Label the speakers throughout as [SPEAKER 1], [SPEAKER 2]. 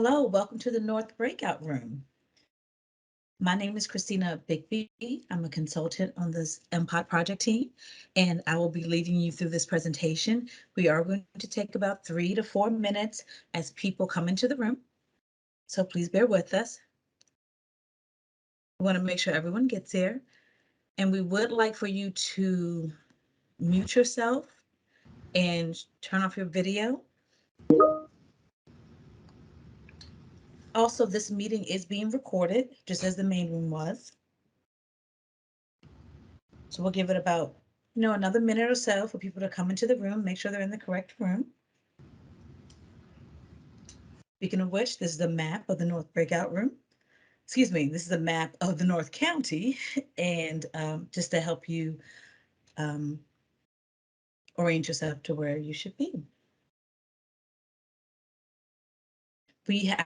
[SPEAKER 1] Hello, welcome to the North Breakout Room. My name is Christina Bigby. I'm a consultant on this MPOT project team, and I will be leading you through this presentation. We are going to take about 3 to 4 minutes as people come into the room, so please bear with us. We want to make sure everyone gets here, and we would like for you to mute yourself and turn off your video. Also, this meeting is being recorded, just as the main room was. So we'll give it about, another minute or so for people to come into the room, make sure they're in the correct room. Speaking of which, this is the map of the North Breakout Room. Excuse me, this is a map of the North County, and just to help you orient yourself to where you should be.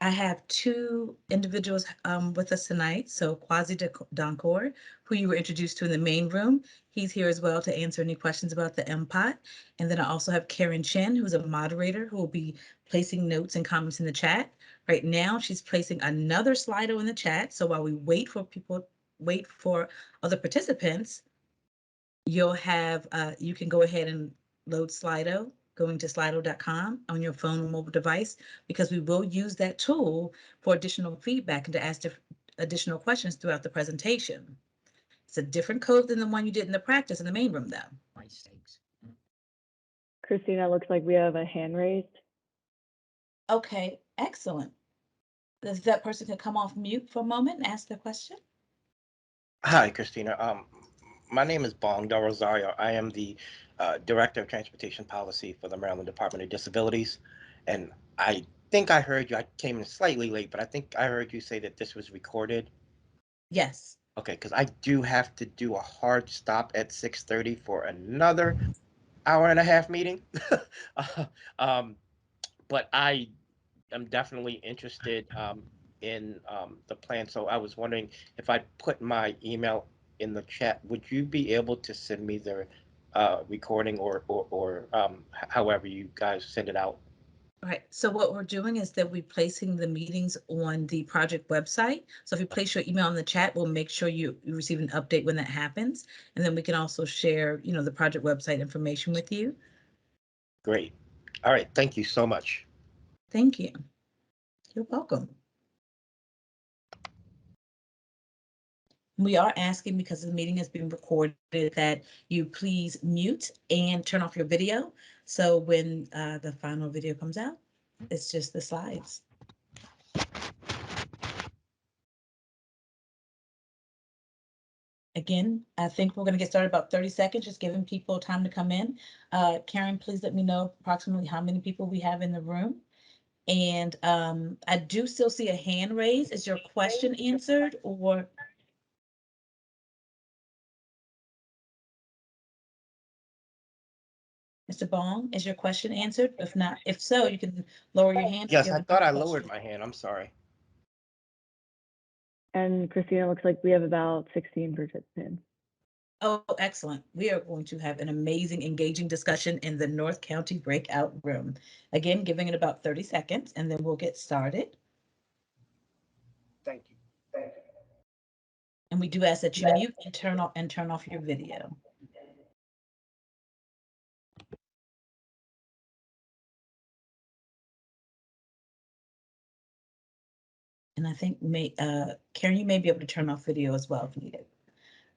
[SPEAKER 1] I have two individuals with us tonight. So Quasi Doncourt, who you were introduced to in the main room, he's here as well to answer any questions about the MPOT. And then I also have Karen Chen, who's a moderator who will be placing notes and comments in the chat. Right now, she's placing another Slido in the chat. So while we wait for other participants, you'll have, you can go ahead and load Slido, going to slido.com on your phone or mobile device, because we will use that tool for additional feedback and to ask additional questions throughout the presentation. It's a different code than the one you did in the practice in the main room, though.
[SPEAKER 2] Christina, looks like we have a hand raised.
[SPEAKER 1] Okay, excellent. If that person could come off mute for a moment and ask the question.
[SPEAKER 3] Hi, Christina. My name is Bong Del Rosario. I am the Director of Transportation Policy for the Maryland Department of Disabilities. And I think I heard you, I came in slightly late, but I think I heard you say that this was recorded.
[SPEAKER 1] Yes.
[SPEAKER 3] Okay, because I do have to do a hard stop at 6:30 for another hour and a half meeting. But I am definitely interested in the plan. So I was wondering if I put my email in the chat, would you be able to send me the recording or however you guys send it out?
[SPEAKER 1] All right, so what we're doing is that we're placing the meetings on the project website. So if you place your email in the chat, we'll make sure you receive an update when that happens. And then we can also share, the project website information with you.
[SPEAKER 3] Great. All right, thank you so much.
[SPEAKER 1] Thank you. You're welcome. We are asking, because the meeting is being recorded, that you please mute and turn off your video. So when the final video comes out, it's just the slides. Again, I think we're going to get started about 30 seconds, just giving people time to come in. Karen, please let me know approximately how many people we have in the room. And I do still see a hand raised. Is your question answered, or? Mr. Bong, is your question answered? If not, if so, you can lower your hand.
[SPEAKER 3] Yes, I thought I lowered my hand. I'm sorry.
[SPEAKER 2] And Christina, looks like we have about 16 participants.
[SPEAKER 1] Oh, excellent. We are going to have an amazing, engaging discussion in the North County breakout room. Again, giving it about 30 seconds, and then we'll get started.
[SPEAKER 3] Thank you. Thank you.
[SPEAKER 1] And we do ask that you mute and turn off your video. And I think Karen, you may be able to turn off video as well if needed.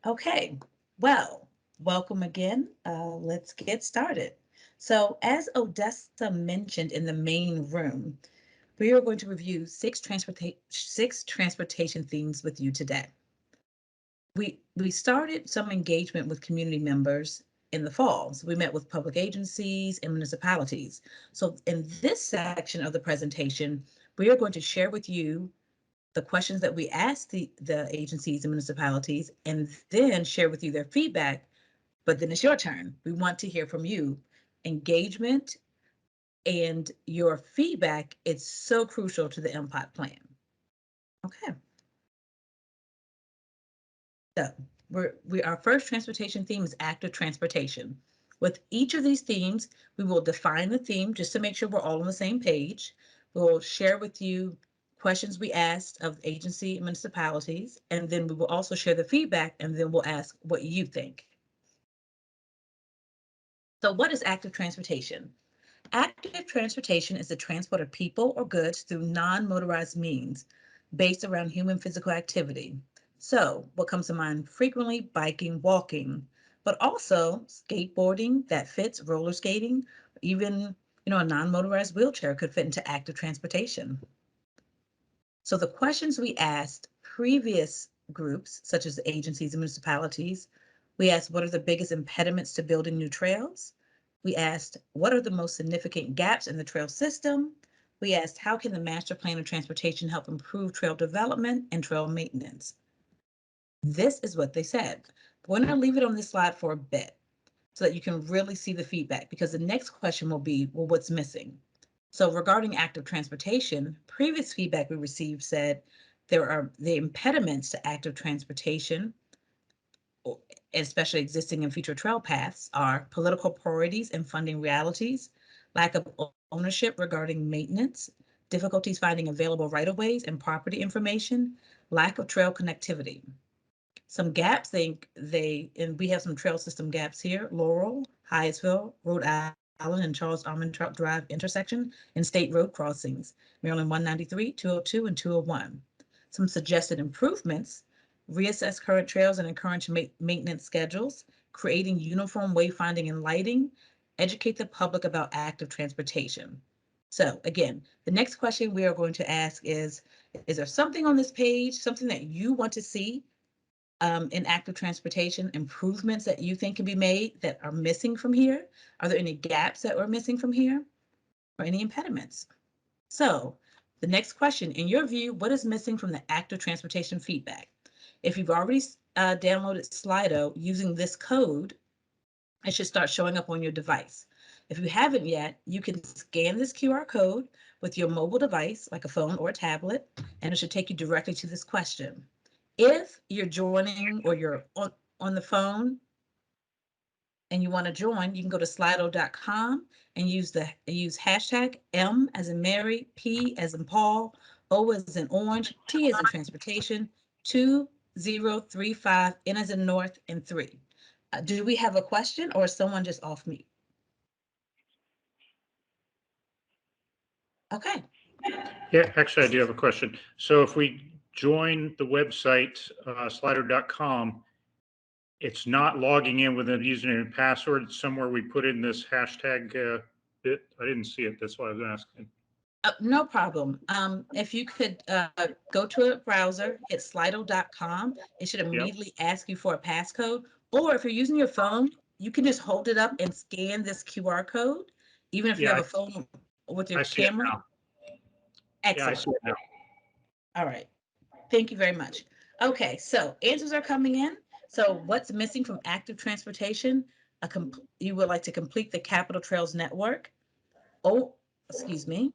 [SPEAKER 1] Okay, well, welcome again. Let's get started. So as Odessa mentioned in the main room, we are going to review six transportation themes with you today. We started some engagement with community members in the fall. So we met with public agencies and municipalities. So in this section of the presentation, we are going to share with you the questions that we asked the agencies and municipalities, and then share with you their feedback. But then it's your turn. We want to hear from you. Engagement and your feedback is so crucial to the MPOT plan. Okay. So our first transportation theme is active transportation. With each of these themes, we will define the theme just to make sure we're all on the same page. We'll share with you questions we asked of agency and municipalities, and then we will also share the feedback, and then we'll ask what you think. So what is active transportation? Active transportation is the transport of people or goods through non-motorized means based around human physical activity. So what comes to mind frequently? Biking, walking, but also skateboarding that fits, roller skating, even a non-motorized wheelchair could fit into active transportation. So the questions we asked previous groups, such as agencies and municipalities, we asked, what are the biggest impediments to building new trails? We asked, what are the most significant gaps in the trail system? We asked, how can the master plan of transportation help improve trail development and trail maintenance? This is what they said. We're going to leave it on this slide for a bit so that you can really see the feedback, because the next question will be, well, what's missing? So regarding active transportation, previous feedback we received said there are the impediments to active transportation, especially existing and future trail paths, are political priorities and funding realities, lack of ownership regarding maintenance, difficulties finding available right-of-ways and property information, lack of trail connectivity. Some gaps, and we have some trail system gaps here: Laurel, Hyattsville, Rhode Island, and Charles Armentrout Drive intersection, and state road crossings, Maryland 193, 202, and 201. Some suggested improvements: reassess current trails and encourage maintenance schedules, creating uniform wayfinding and lighting, educate the public about active transportation. So again, the next question we are going to ask is there something on this page, something that you want to see in active transportation, improvements that you think can be made that are missing from here? Are there any gaps that are missing from here, or any impediments? So the next question, in your view, what is missing from the active transportation feedback? If you've already downloaded Slido using this code, it should start showing up on your device. If you haven't yet, you can scan this QR code with your mobile device, like a phone or a tablet, and it should take you directly to this question. If you're joining or you're on the phone and you want to join, you can go to slido.com and use hashtag M as in Mary, P as in Paul, O as in orange, T as in transportation, 2035, N as in North, and 3. Do we have a question, or is someone just off mute? Okay.
[SPEAKER 4] Yeah, actually, I do have a question. So if we join the website, slido.com, it's not logging in with a username and password. Somewhere we put in this hashtag bit. I didn't see it. That's why I was asking.
[SPEAKER 1] No problem. If you could go to a browser, hit slido.com, it should immediately ask you for a passcode. Or if you're using your phone, you can just hold it up and scan this QR code, even if you have a phone with your
[SPEAKER 4] I see it
[SPEAKER 1] camera.
[SPEAKER 4] now.
[SPEAKER 1] Excellent.
[SPEAKER 4] Yeah, I see it now.
[SPEAKER 1] All right. Thank you very much. Okay, so answers are coming in. So what's missing from active transportation? You would like to complete the Capital Trails Network. Oh, excuse me.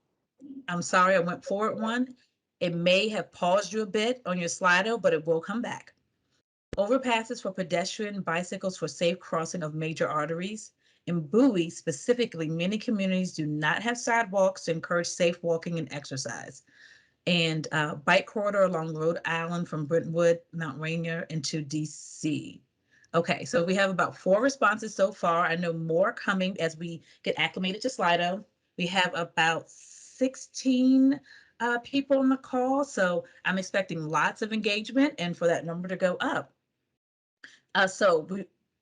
[SPEAKER 1] I'm sorry, I went forward one. It may have paused you a bit on your Slido, but it will come back. Overpasses for pedestrian, bicycles for safe crossing of major arteries. In Bowie, specifically, many communities do not have sidewalks to encourage safe walking and exercise. And bike corridor along Rhode Island from Brentwood, Mount Rainier into DC. Okay, so we have about 4 responses so far. I know more coming as we get acclimated to Slido. We have about 16 people on the call, so I'm expecting lots of engagement and for that number to go up.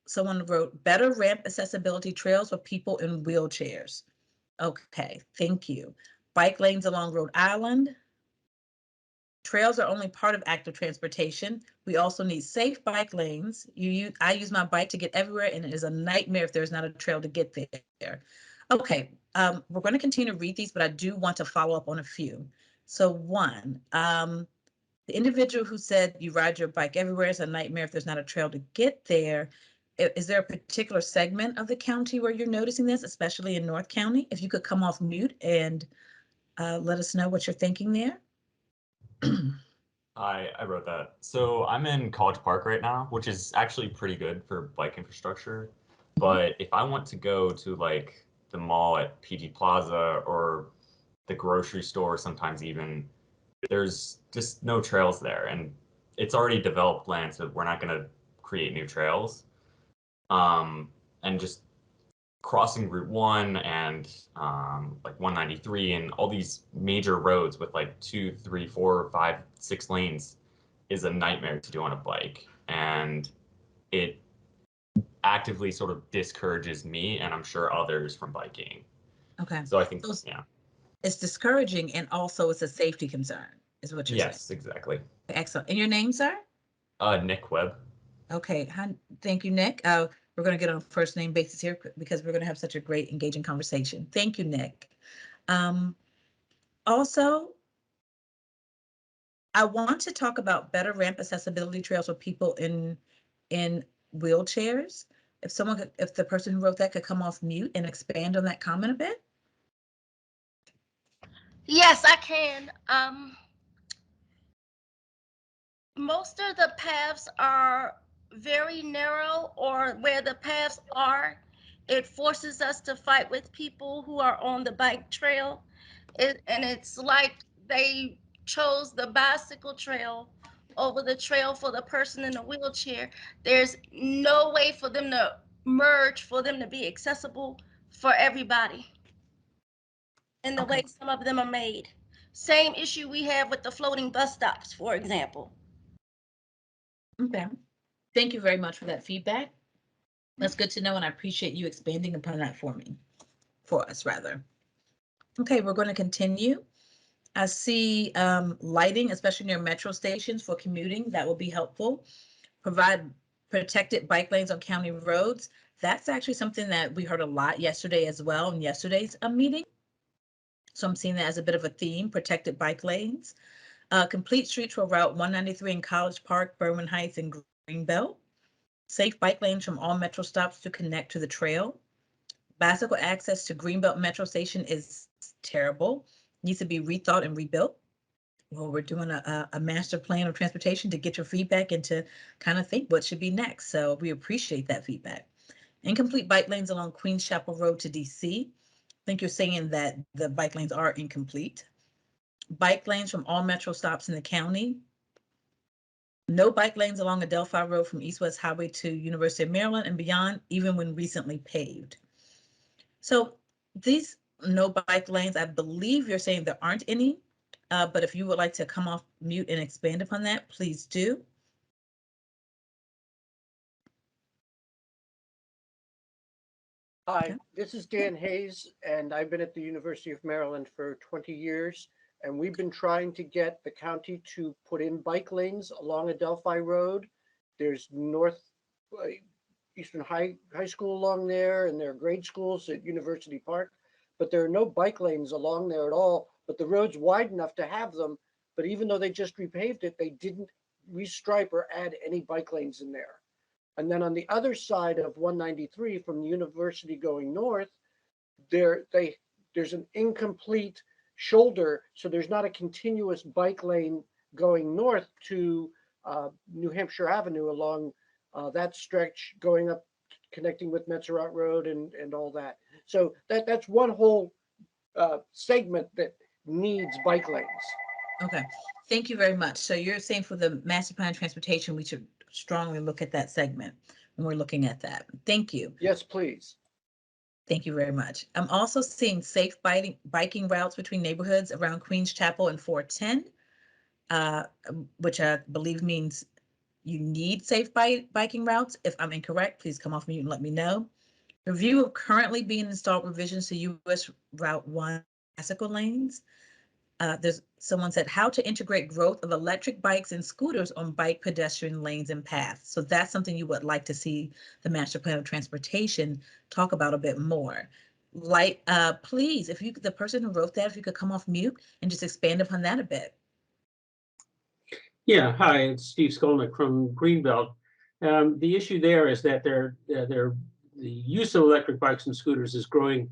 [SPEAKER 1] Someone wrote, better ramp accessibility trails for people in wheelchairs. Okay, thank you. Bike lanes along Rhode Island. Trails are only part of active transportation. We also need safe bike lanes. I use my bike to get everywhere, and it is a nightmare if there's not a trail to get there. Okay, we're going to continue to read these, but I do want to follow up on a few. So one, the individual who said you ride your bike everywhere, it's a nightmare if there's not a trail to get there. Is there a particular segment of the county where you're noticing this, especially in North County? If you could come off mute and let us know what you're thinking there.
[SPEAKER 5] I wrote that. So I'm in College Park right now, which is actually pretty good for bike infrastructure. But if I want to go to like the mall at PG Plaza or the grocery store, sometimes even, there's just no trails there. And it's already developed land, so we're not going to create new trails. And just crossing Route 1 and like 193 and all these major roads with like 2, 3, 4, 5, 6 lanes is a nightmare to do on a bike. And it actively sort of discourages me and I'm sure others from biking.
[SPEAKER 1] Okay.
[SPEAKER 5] So I think,
[SPEAKER 1] So
[SPEAKER 5] yeah.
[SPEAKER 1] it's discouraging and also it's a safety concern, is what you're
[SPEAKER 5] Yes,
[SPEAKER 1] saying.
[SPEAKER 5] exactly.
[SPEAKER 1] Excellent. And your name, sir?
[SPEAKER 5] Nick Webb.
[SPEAKER 1] Okay. Thank you, Nick. We're going to get on a first name basis here because we're going to have such a great engaging conversation. Thank you, Nick. Also, I want to talk about better ramp accessibility trails for people in wheelchairs. If the person who wrote that could come off mute and expand on that comment a bit.
[SPEAKER 6] Yes, I can. Most of the paths are very narrow, or where the paths are, it forces us to fight with people who are on the bike trail. And it's like they chose the bicycle trail over the trail for the person in a wheelchair. There's no way for them to merge, for them to be accessible for everybody in the way some of them are made. Same issue we have with the floating bus stops, for example.
[SPEAKER 1] Okay. Thank you very much for that feedback. That's good to know, and I appreciate you expanding upon that for us rather. Okay, we're going to continue. I see lighting, especially near metro stations for commuting. That will be helpful. Provide protected bike lanes on county roads. That's actually something that we heard a lot yesterday as well in yesterday's meeting. So I'm seeing that as a bit of a theme, protected bike lanes. Complete streets for Route 193 in College Park, Berwyn Heights, and Greenbelt. Safe bike lanes from all metro stops to connect to the trail. Bicycle access to Greenbelt Metro Station is terrible. Needs to be rethought and rebuilt. Well, we're doing a master plan of transportation to get your feedback and to kind of think what should be next. So we appreciate that feedback. Incomplete bike lanes along Queens Chapel Road to DC. I think you're saying that the bike lanes are incomplete. Bike lanes from all metro stops in the county. No bike lanes along Adelphi Road from East West Highway to University of Maryland and beyond, even when recently paved. So these no bike lanes, I believe you're saying there aren't any, but if you would like to come off mute and expand upon that, please do.
[SPEAKER 7] Hi,
[SPEAKER 1] Okay.
[SPEAKER 7] this is Dan Hayes, and I've been at the University of Maryland for 20 years, and we've been trying to get the county to put in bike lanes along Adelphi Road. There's Eastern High School along there, and there are grade schools at University Park, but there are no bike lanes along there at all, but the road's wide enough to have them. But even though they just repaved it, they didn't restripe or add any bike lanes in there. And then on the other side of 193 from the university going north, there's an incomplete shoulder. So there's not a continuous bike lane going north to New Hampshire Avenue along that stretch going up, connecting with Metzerout Road and all that. So that's one whole segment that needs bike lanes.
[SPEAKER 1] Okay, thank you very much. So you're saying for the master plan transportation, we should strongly look at that segment when we're looking at that. Thank you.
[SPEAKER 7] Yes, please.
[SPEAKER 1] Thank you very much. I'm also seeing safe biking routes between neighborhoods around Queens Chapel and 410, which I believe means you need safe biking routes. If I'm incorrect, please come off mute and let me know. Review of currently being installed revisions to US Route 1 bicycle lanes. There's someone said how to integrate growth of electric bikes and scooters on bike pedestrian lanes and paths. So that's something you would like to see the master plan of transportation talk about a bit more. Please, if you, the person who wrote that, if you could come off mute and just expand upon that a bit.
[SPEAKER 8] Yeah, hi, it's Steve Skolnick from Greenbelt. The issue there is that the use of electric bikes and scooters is growing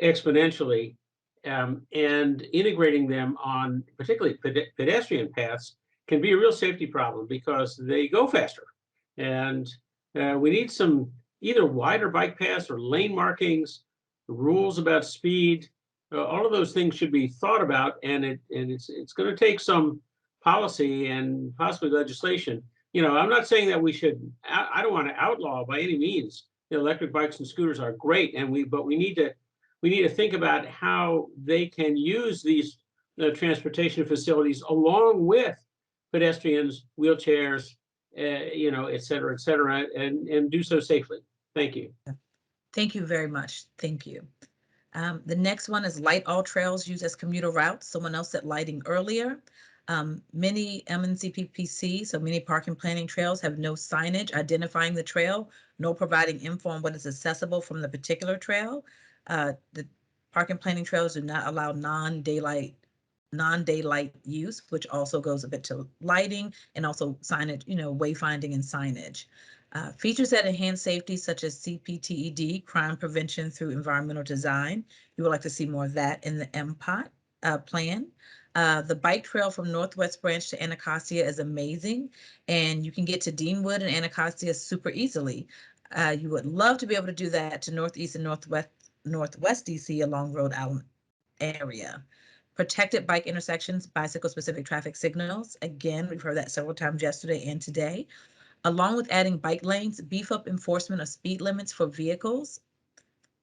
[SPEAKER 8] exponentially. And integrating them on particularly pedestrian paths can be a real safety problem because they go faster. And we need some either wider bike paths or lane markings, rules about speed, All of those things should be thought about, and it's going to take some policy and possibly legislation. I'm not saying that we should. I don't want to outlaw by any means. Electric bikes and scooters are great, but we need to think about how they can use these transportation facilities along with pedestrians, wheelchairs, et cetera, and do so safely. Thank you.
[SPEAKER 1] Thank you very much. Thank you. The next one is light all trails used as commuter routes. Someone else said lighting earlier. Many MNCPPC, so many parking planning trails, have no signage identifying the trail, nor providing info on what is accessible from the particular trail. The parking planning trails do not allow non-daylight use, which also goes a bit to lighting and also signage, wayfinding and signage. Features that enhance safety, such as CPTED, crime prevention through environmental design. You would like to see more of that in the MPOT plan. The bike trail from Northwest Branch to Anacostia is amazing, and you can get to Deanwood and Anacostia super easily. You would love to be able to do that to Northeast and Northwest DC along Rhode Island area. Protected bike intersections, bicycle-specific traffic signals. Again, we've heard that several times yesterday and today. Along with adding bike lanes, beef up enforcement of speed limits for vehicles.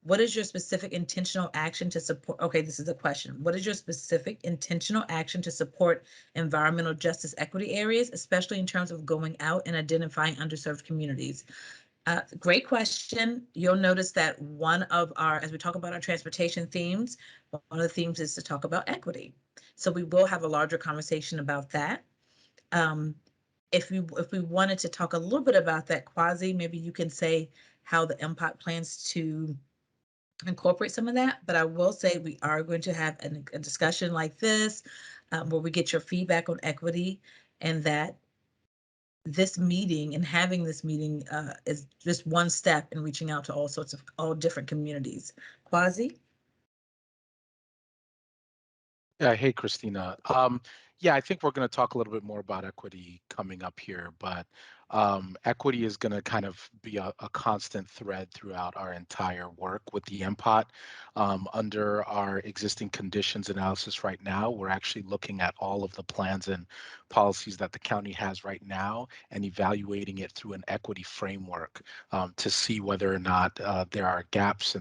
[SPEAKER 1] What is your specific intentional action to support? Okay, this is a question. What is your specific intentional action to support environmental justice equity areas, especially in terms of going out and identifying underserved communities? Great question. You'll notice that as we talk about our transportation themes, one of the themes is to talk about equity. So we will have a larger conversation about that. If we wanted to talk a little bit about that, Quasi, maybe you can say how the MPOT plans to incorporate some of that. But I will say we are going to have a discussion like this where we get your feedback on equity, and that this meeting and having this meeting is just one step in reaching out to all different communities. Quasi?
[SPEAKER 9] Yeah, hey, Christina. Yeah, I think we're going to talk a little bit more about equity coming up here, but equity is going to kind of be a constant thread throughout our entire work with the MPOT. Under our existing conditions analysis right now, we're actually looking at all of the plans and policies that the county has right now and evaluating it through an equity framework to see whether or not there are gaps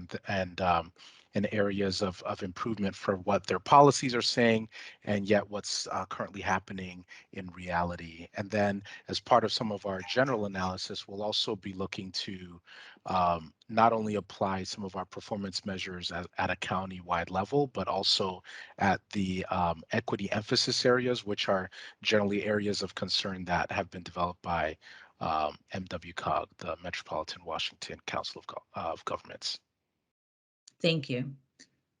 [SPEAKER 9] and areas of improvement for what their policies are saying, and yet what's currently happening in reality. And then as part of some of our general analysis, we'll also be looking to not only apply some of our performance measures at a county-wide level, but also at the equity emphasis areas, which are generally areas of concern that have been developed by MWCOG, the Metropolitan Washington Council of Governments.
[SPEAKER 1] Thank you.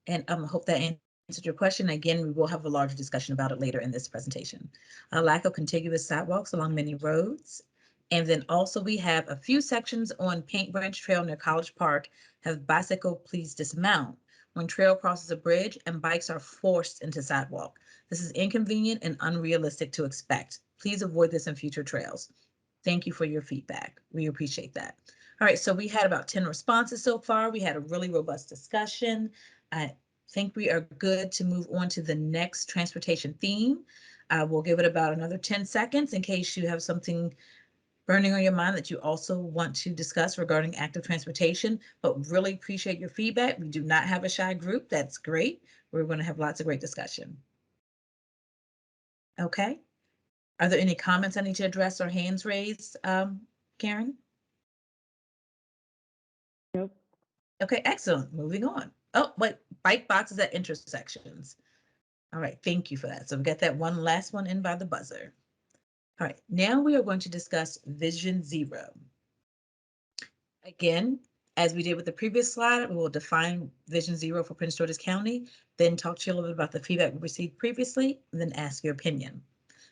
[SPEAKER 1] And I hope that answered your question. Again, we will have a larger discussion about it later in this presentation. A lack of contiguous sidewalks along many roads. And then also we have a few sections on Paint Branch Trail near College Park have bicycle please dismount when trail crosses a bridge and bikes are forced into sidewalk. This is inconvenient and unrealistic to expect. Please avoid this in future trails. Thank you for your feedback. We appreciate that. All right, so we had about 10 responses so far. We had a really robust discussion. I think we are good to move on to the next transportation theme. We'll give it about another 10 seconds in case you have something burning on your mind that you also want to discuss regarding active transportation, but really appreciate your feedback. We do not have a shy group. That's great. We're going to have lots of great discussion. Okay. Are there any comments I need to address or hands raised, Karen?
[SPEAKER 2] Nope.
[SPEAKER 1] Okay, excellent. Moving on. Oh, wait, bike boxes at intersections. All right, thank you for that. So we got that one last one in by the buzzer. All right, now we are going to discuss Vision Zero. Again, as we did with the previous slide, we will define Vision Zero for Prince George's County, then talk to you a little bit about the feedback we received previously, and then ask your opinion.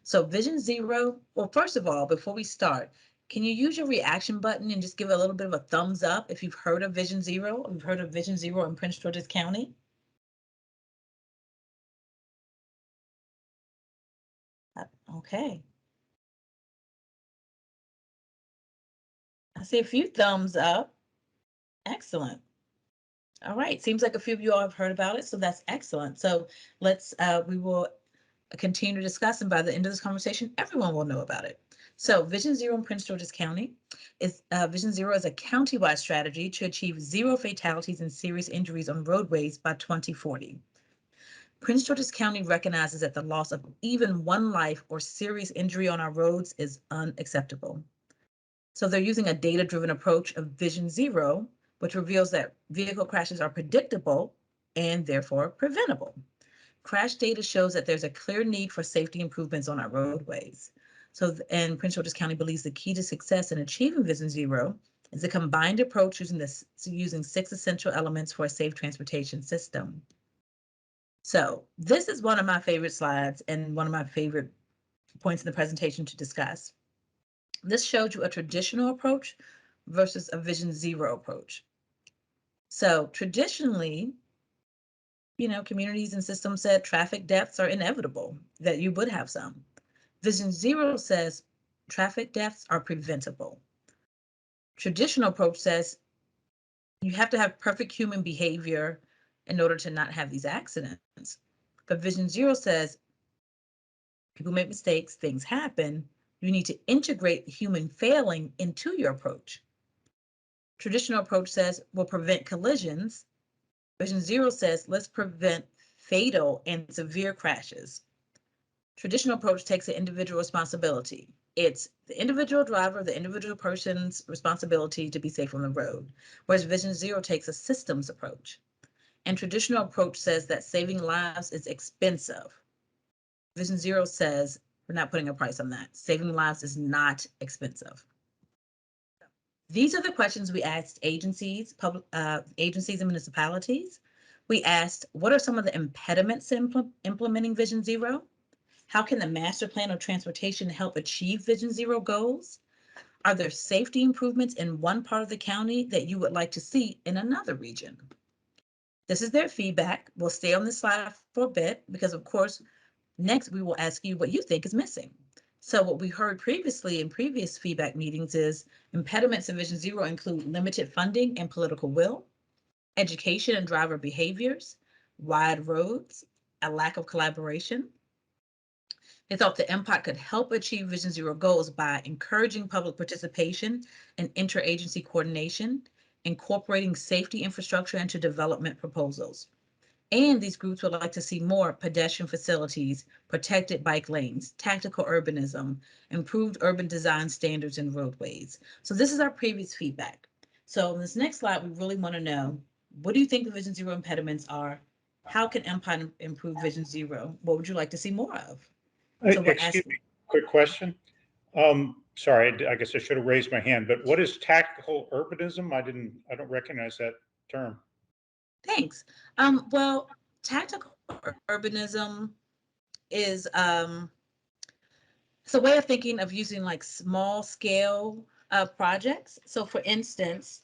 [SPEAKER 1] So Vision Zero, well, first of all, before we start, can you use your reaction button and just give a little bit of a thumbs up if you've heard of Vision Zero, or you've heard of Vision Zero in Prince George's County? Okay. I see a few thumbs up. Excellent. All right, seems like a few of you all have heard about it, so that's excellent. So let's, we will continue to discuss, and by the end of this conversation, everyone will know about it. So Vision Zero in Prince George's County is, Vision Zero is a county-wide strategy to achieve zero fatalities and serious injuries on roadways by 2040. Prince George's County recognizes that the loss of even one life or serious injury on our roads is unacceptable. So they're using a data-driven approach of Vision Zero, which reveals that vehicle crashes are predictable and therefore preventable. Crash data shows that there's a clear need for safety improvements on our roadways. So, and Prince George's County believes the key to success in achieving Vision Zero is a combined approach using 6 essential elements for a safe transportation system. So this is one of my favorite slides and one of my favorite points in the presentation to discuss. This showed you a traditional approach versus a Vision Zero approach. So traditionally, communities and systems said traffic deaths are inevitable, that you would have some. Vision Zero says traffic deaths are preventable. Traditional approach says you have to have perfect human behavior in order to not have these accidents. But Vision Zero says people make mistakes, things happen. You need to integrate human failing into your approach. Traditional approach says we'll prevent collisions. Vision Zero says let's prevent fatal and severe crashes. Traditional approach takes an individual responsibility. It's the individual driver, the individual person's responsibility to be safe on the road, whereas Vision Zero takes a systems approach. And traditional approach says that saving lives is expensive. Vision Zero says we're not putting a price on that. Saving lives is not expensive. These are the questions we asked agencies, agencies and municipalities. We asked, what are some of the impediments to implementing Vision Zero? How can the master plan of transportation help achieve Vision Zero goals? Are there safety improvements in one part of the county that you would like to see in another region? This is their feedback. We'll stay on this slide for a bit because, of course, next we will ask you what you think is missing. So what we heard previously in previous feedback meetings is impediments in Vision Zero include limited funding and political will, education and driver behaviors, wide roads, a lack of collaboration. They thought the MPOT could help achieve Vision Zero goals by encouraging public participation and interagency coordination, incorporating safety infrastructure into development proposals. And these groups would like to see more pedestrian facilities, protected bike lanes, tactical urbanism, improved urban design standards and roadways. So this is our previous feedback. So in this next slide, we really want to know, what do you think the Vision Zero impediments are? How can MPOT improve Vision Zero? What would you like to see more of? So we're
[SPEAKER 4] Excuse
[SPEAKER 1] asking,
[SPEAKER 4] me, quick question. Sorry, I guess I should have raised my hand, but what is tactical urbanism? I don't recognize that term.
[SPEAKER 1] thanks. Well, tactical urbanism is it's a way of thinking of using like small scale projects. So for instance,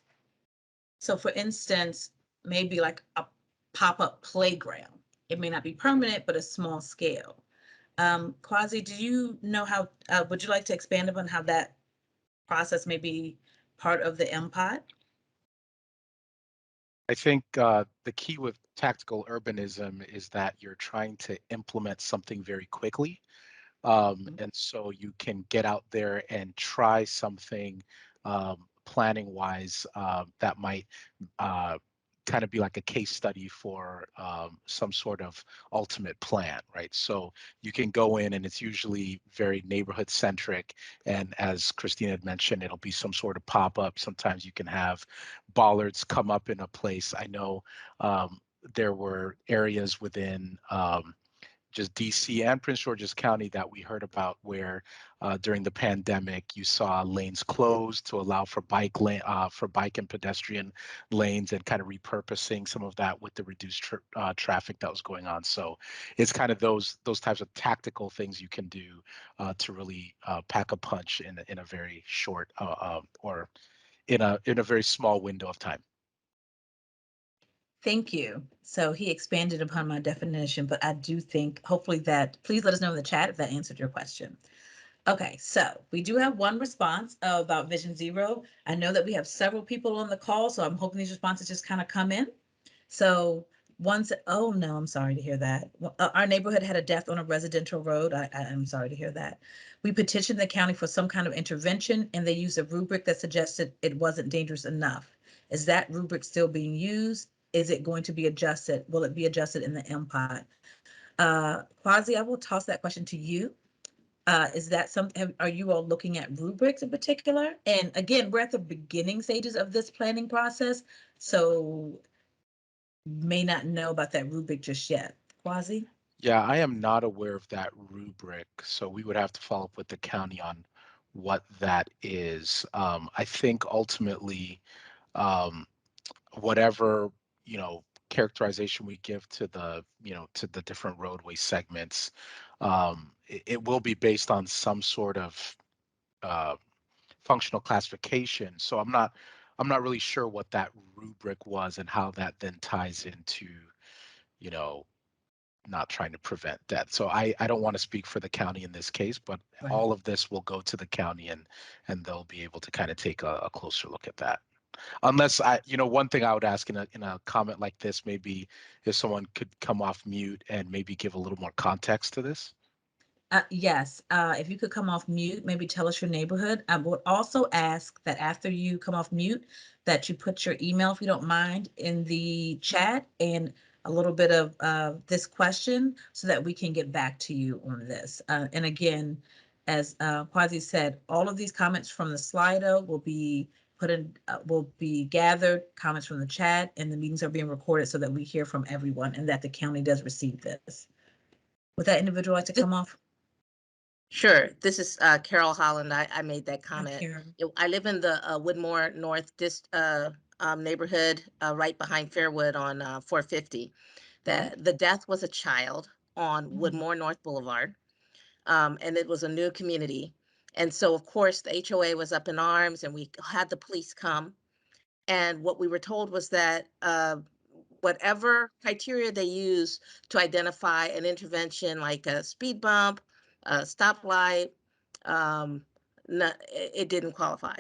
[SPEAKER 1] maybe like a pop-up playground. It may not be permanent, but a small scale. Kwasi, do you know how, would you like to expand upon how that process may be part of the MPOT?
[SPEAKER 9] I think the key with tactical urbanism is that you're trying to implement something very quickly. And so you can get out there and try something planning wise that might kind of be like a case study for some sort of ultimate plan, right? So you can go in and it's usually very neighborhood centric. And as Christina had mentioned, it'll be some sort of pop up. Sometimes you can have bollards come up in a place. I know there were areas within just DC and Prince George's County that we heard about where during the pandemic you saw lanes closed to allow for bike and pedestrian lanes and kind of repurposing some of that with the reduced traffic that was going on. So it's kind of those types of tactical things you can do to really pack a punch in a very short or in a very small window of time.
[SPEAKER 1] Thank you. So he expanded upon my definition, but I do think hopefully that, please let us know in the chat if that answered your question. Okay, so we do have one response about Vision Zero. I know that we have several people on the call, so I'm hoping these responses just kind of come in. So once, oh no, I'm sorry to hear that. Our neighborhood had a death on a residential road. I'm sorry to hear that. We petitioned the county for some kind of intervention and they used a rubric that suggested it wasn't dangerous enough. Is that rubric still being used? Is it going to be adjusted? Will it be adjusted in the MPOT? Quasi, I will toss that question to you. Is that something, are you all looking at rubrics in particular? And again, we're at the beginning stages of this planning process, so may not know about that rubric just yet. Quasi?
[SPEAKER 9] Yeah, I am not aware of that rubric, so we would have to follow up with the county on what that is. I think ultimately, whatever, characterization we give to to the different roadway segments, it will be based on some sort of uh, functional classification. So I'm not really sure what that rubric was and how that then ties into, you know, not trying to prevent death. So I don't want to speak for the county in this case, but
[SPEAKER 1] Right.
[SPEAKER 9] all of this will go to the county and they'll be able to kind of take a closer look at that. Unless one thing I would ask in a comment like this, maybe if someone could come off mute and maybe give a little more context to this.
[SPEAKER 1] Yes, if you could come off mute, maybe tell us your neighborhood. I would also ask that after you come off mute, that you put your email, if you don't mind, in the chat and a little bit of this question so that we can get back to you on this. And again, as Quasi said, all of these comments from the Slido will be will be gathered, comments from the chat, and the meetings are being recorded so that we hear from everyone and that the county does receive this. Would that individual like to come off?
[SPEAKER 10] Sure. This is Carol Holland. I made that comment.
[SPEAKER 1] Karen.
[SPEAKER 10] I live in the Woodmore North neighborhood right behind Fairwood on 450. The death was a child on Woodmore North Boulevard, and it was a new community. And so, of course, the HOA was up in arms, and we had the police come. And what we were told was that whatever criteria they use to identify an intervention, like a speed bump, a stoplight, it didn't qualify.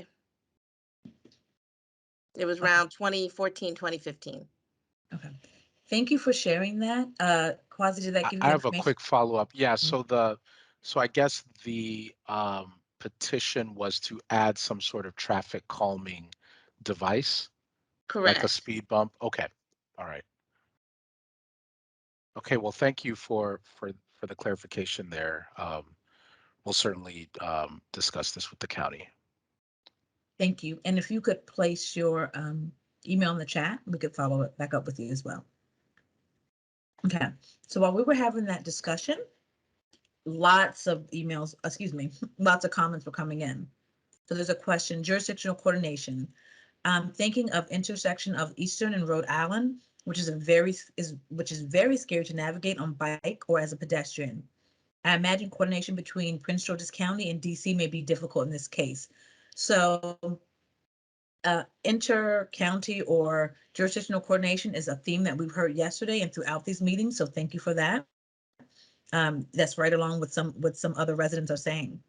[SPEAKER 10] It was around 2014, 2015.
[SPEAKER 1] Okay. Thank you for sharing that. Quasi, did that give you
[SPEAKER 9] I
[SPEAKER 1] the
[SPEAKER 9] have a
[SPEAKER 1] information?
[SPEAKER 9] quick follow-up. Yeah,
[SPEAKER 1] Mhm.
[SPEAKER 9] so I guess the petition was to add some sort of traffic calming device, like a
[SPEAKER 10] Correct.
[SPEAKER 9] speed bump. Okay. All right. Okay, well, thank you for the clarification there. We'll certainly discuss this with the county.
[SPEAKER 1] Thank you. And if you could place your email in the chat, we could follow it back up with you as well. Okay. So while we were having that discussion, lots of emails, excuse me, lots of comments were coming in. So there's a question, jurisdictional coordination. I'm thinking of intersection of Eastern and Rhode Island, which is very scary to navigate on bike or as a pedestrian. I imagine coordination between Prince George's County and DC may be difficult in this case. So inter-county or jurisdictional coordination is a theme that we've heard yesterday and throughout these meetings. So thank you for that. That's right along with some other residents are saying.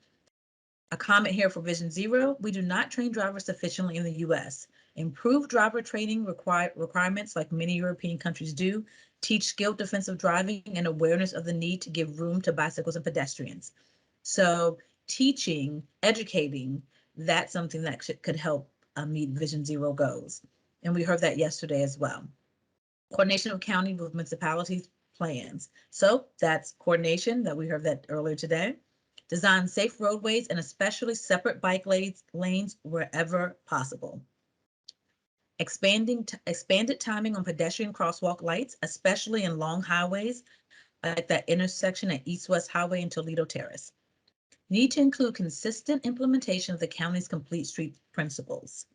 [SPEAKER 1] A comment here for Vision Zero. We do not train drivers sufficiently in the US. Improved driver training requirements like many European countries do teach skilled defensive driving and awareness of the need to give room to bicycles and pedestrians. So teaching, educating, that's something that could help meet Vision Zero goals. And we heard that yesterday as well. Coordination of county with municipalities plans. So that's coordination that we heard that earlier today. Design safe roadways and especially separate bike lanes wherever possible. Expanded timing on pedestrian crosswalk lights, especially in long highways like that intersection at East-West Highway and Toledo Terrace. Need to include consistent implementation of the county's complete street principles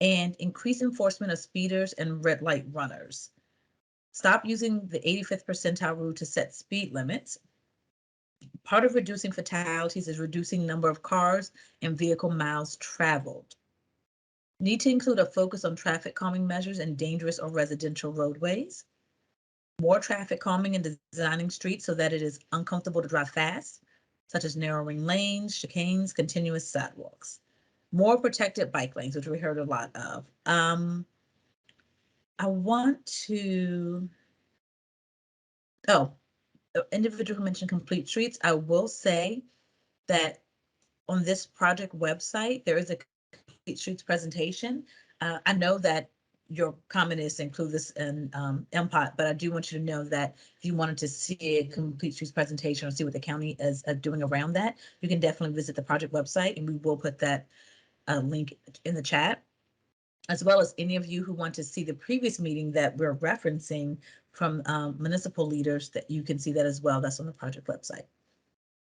[SPEAKER 1] and increase enforcement of speeders and red light runners. Stop using the 85th percentile rule to set speed limits. Part of reducing fatalities is reducing number of cars and vehicle miles traveled. Need to include a focus on traffic calming measures in dangerous or residential roadways. More traffic calming and designing streets so that it is uncomfortable to drive fast, such as narrowing lanes, chicanes, continuous sidewalks. More protected bike lanes, which we heard a lot of. I want to, oh, the individual who mentioned complete streets, I will say that on this project website, there is a complete streets presentation. I know that your comment is to include this in MPOT, but I do want you to know that if you wanted to see a complete streets presentation or see what the county is doing around that, you can definitely visit the project website, and we will put that link in the chat, as well as any of you who want to see the previous meeting that we're referencing from municipal leaders, that you can see that as well. That's on the project website.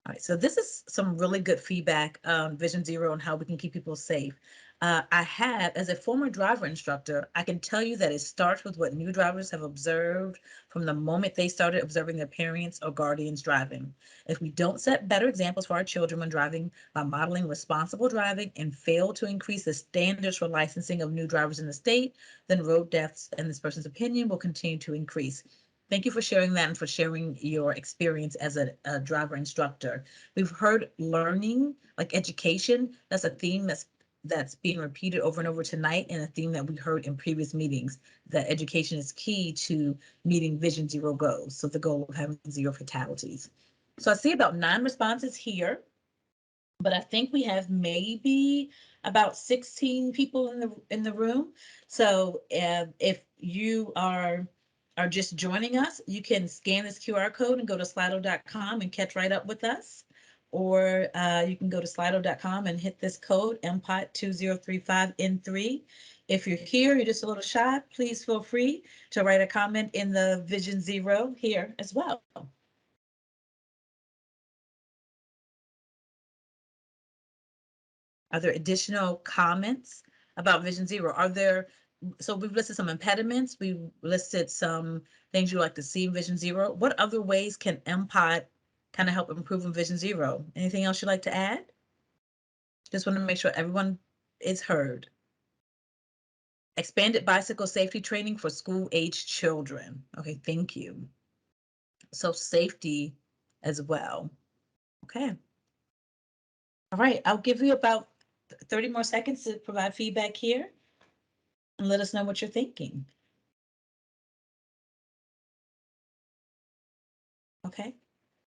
[SPEAKER 1] All right, so this is some really good feedback, Vision Zero, on how we can keep people safe. I have, as a former driver instructor, I can tell you that it starts with what new drivers have observed from the moment they started observing their parents or guardians driving. If we don't set better examples for our children when driving by modeling responsible driving and fail to increase the standards for licensing of new drivers in the state, then road deaths, in this person's opinion, will continue to increase. Thank you for sharing that and for sharing your experience as a driver instructor. We've heard learning, like education, that's a theme that's being repeated over and over tonight, and a theme that we heard in previous meetings, that education is key to meeting Vision Zero goals, so the goal of having 0 fatalities. So I see about 9 responses here, but I think we have maybe about 16 people in the room. So if you are just joining us, you can scan this QR code and go to slido.com and catch right up with us. Or you can go to slido.com and hit this code, MPOT 2035N3. If you're here, you're just a little shy, please feel free to write a comment in the Vision Zero here as well. Are there additional comments about Vision Zero? Are there, so we've listed some impediments, we've listed some things you'd like to see in Vision Zero. What other ways can MPOT kind of help improve in Vision Zero? Anything else you'd like to add? Just want to make sure everyone is heard. Expanded bicycle safety training for school-aged children. Okay, thank you. So safety as well. Okay. All right, I'll give you about 30 more seconds to provide feedback here and let us know what you're thinking. Okay,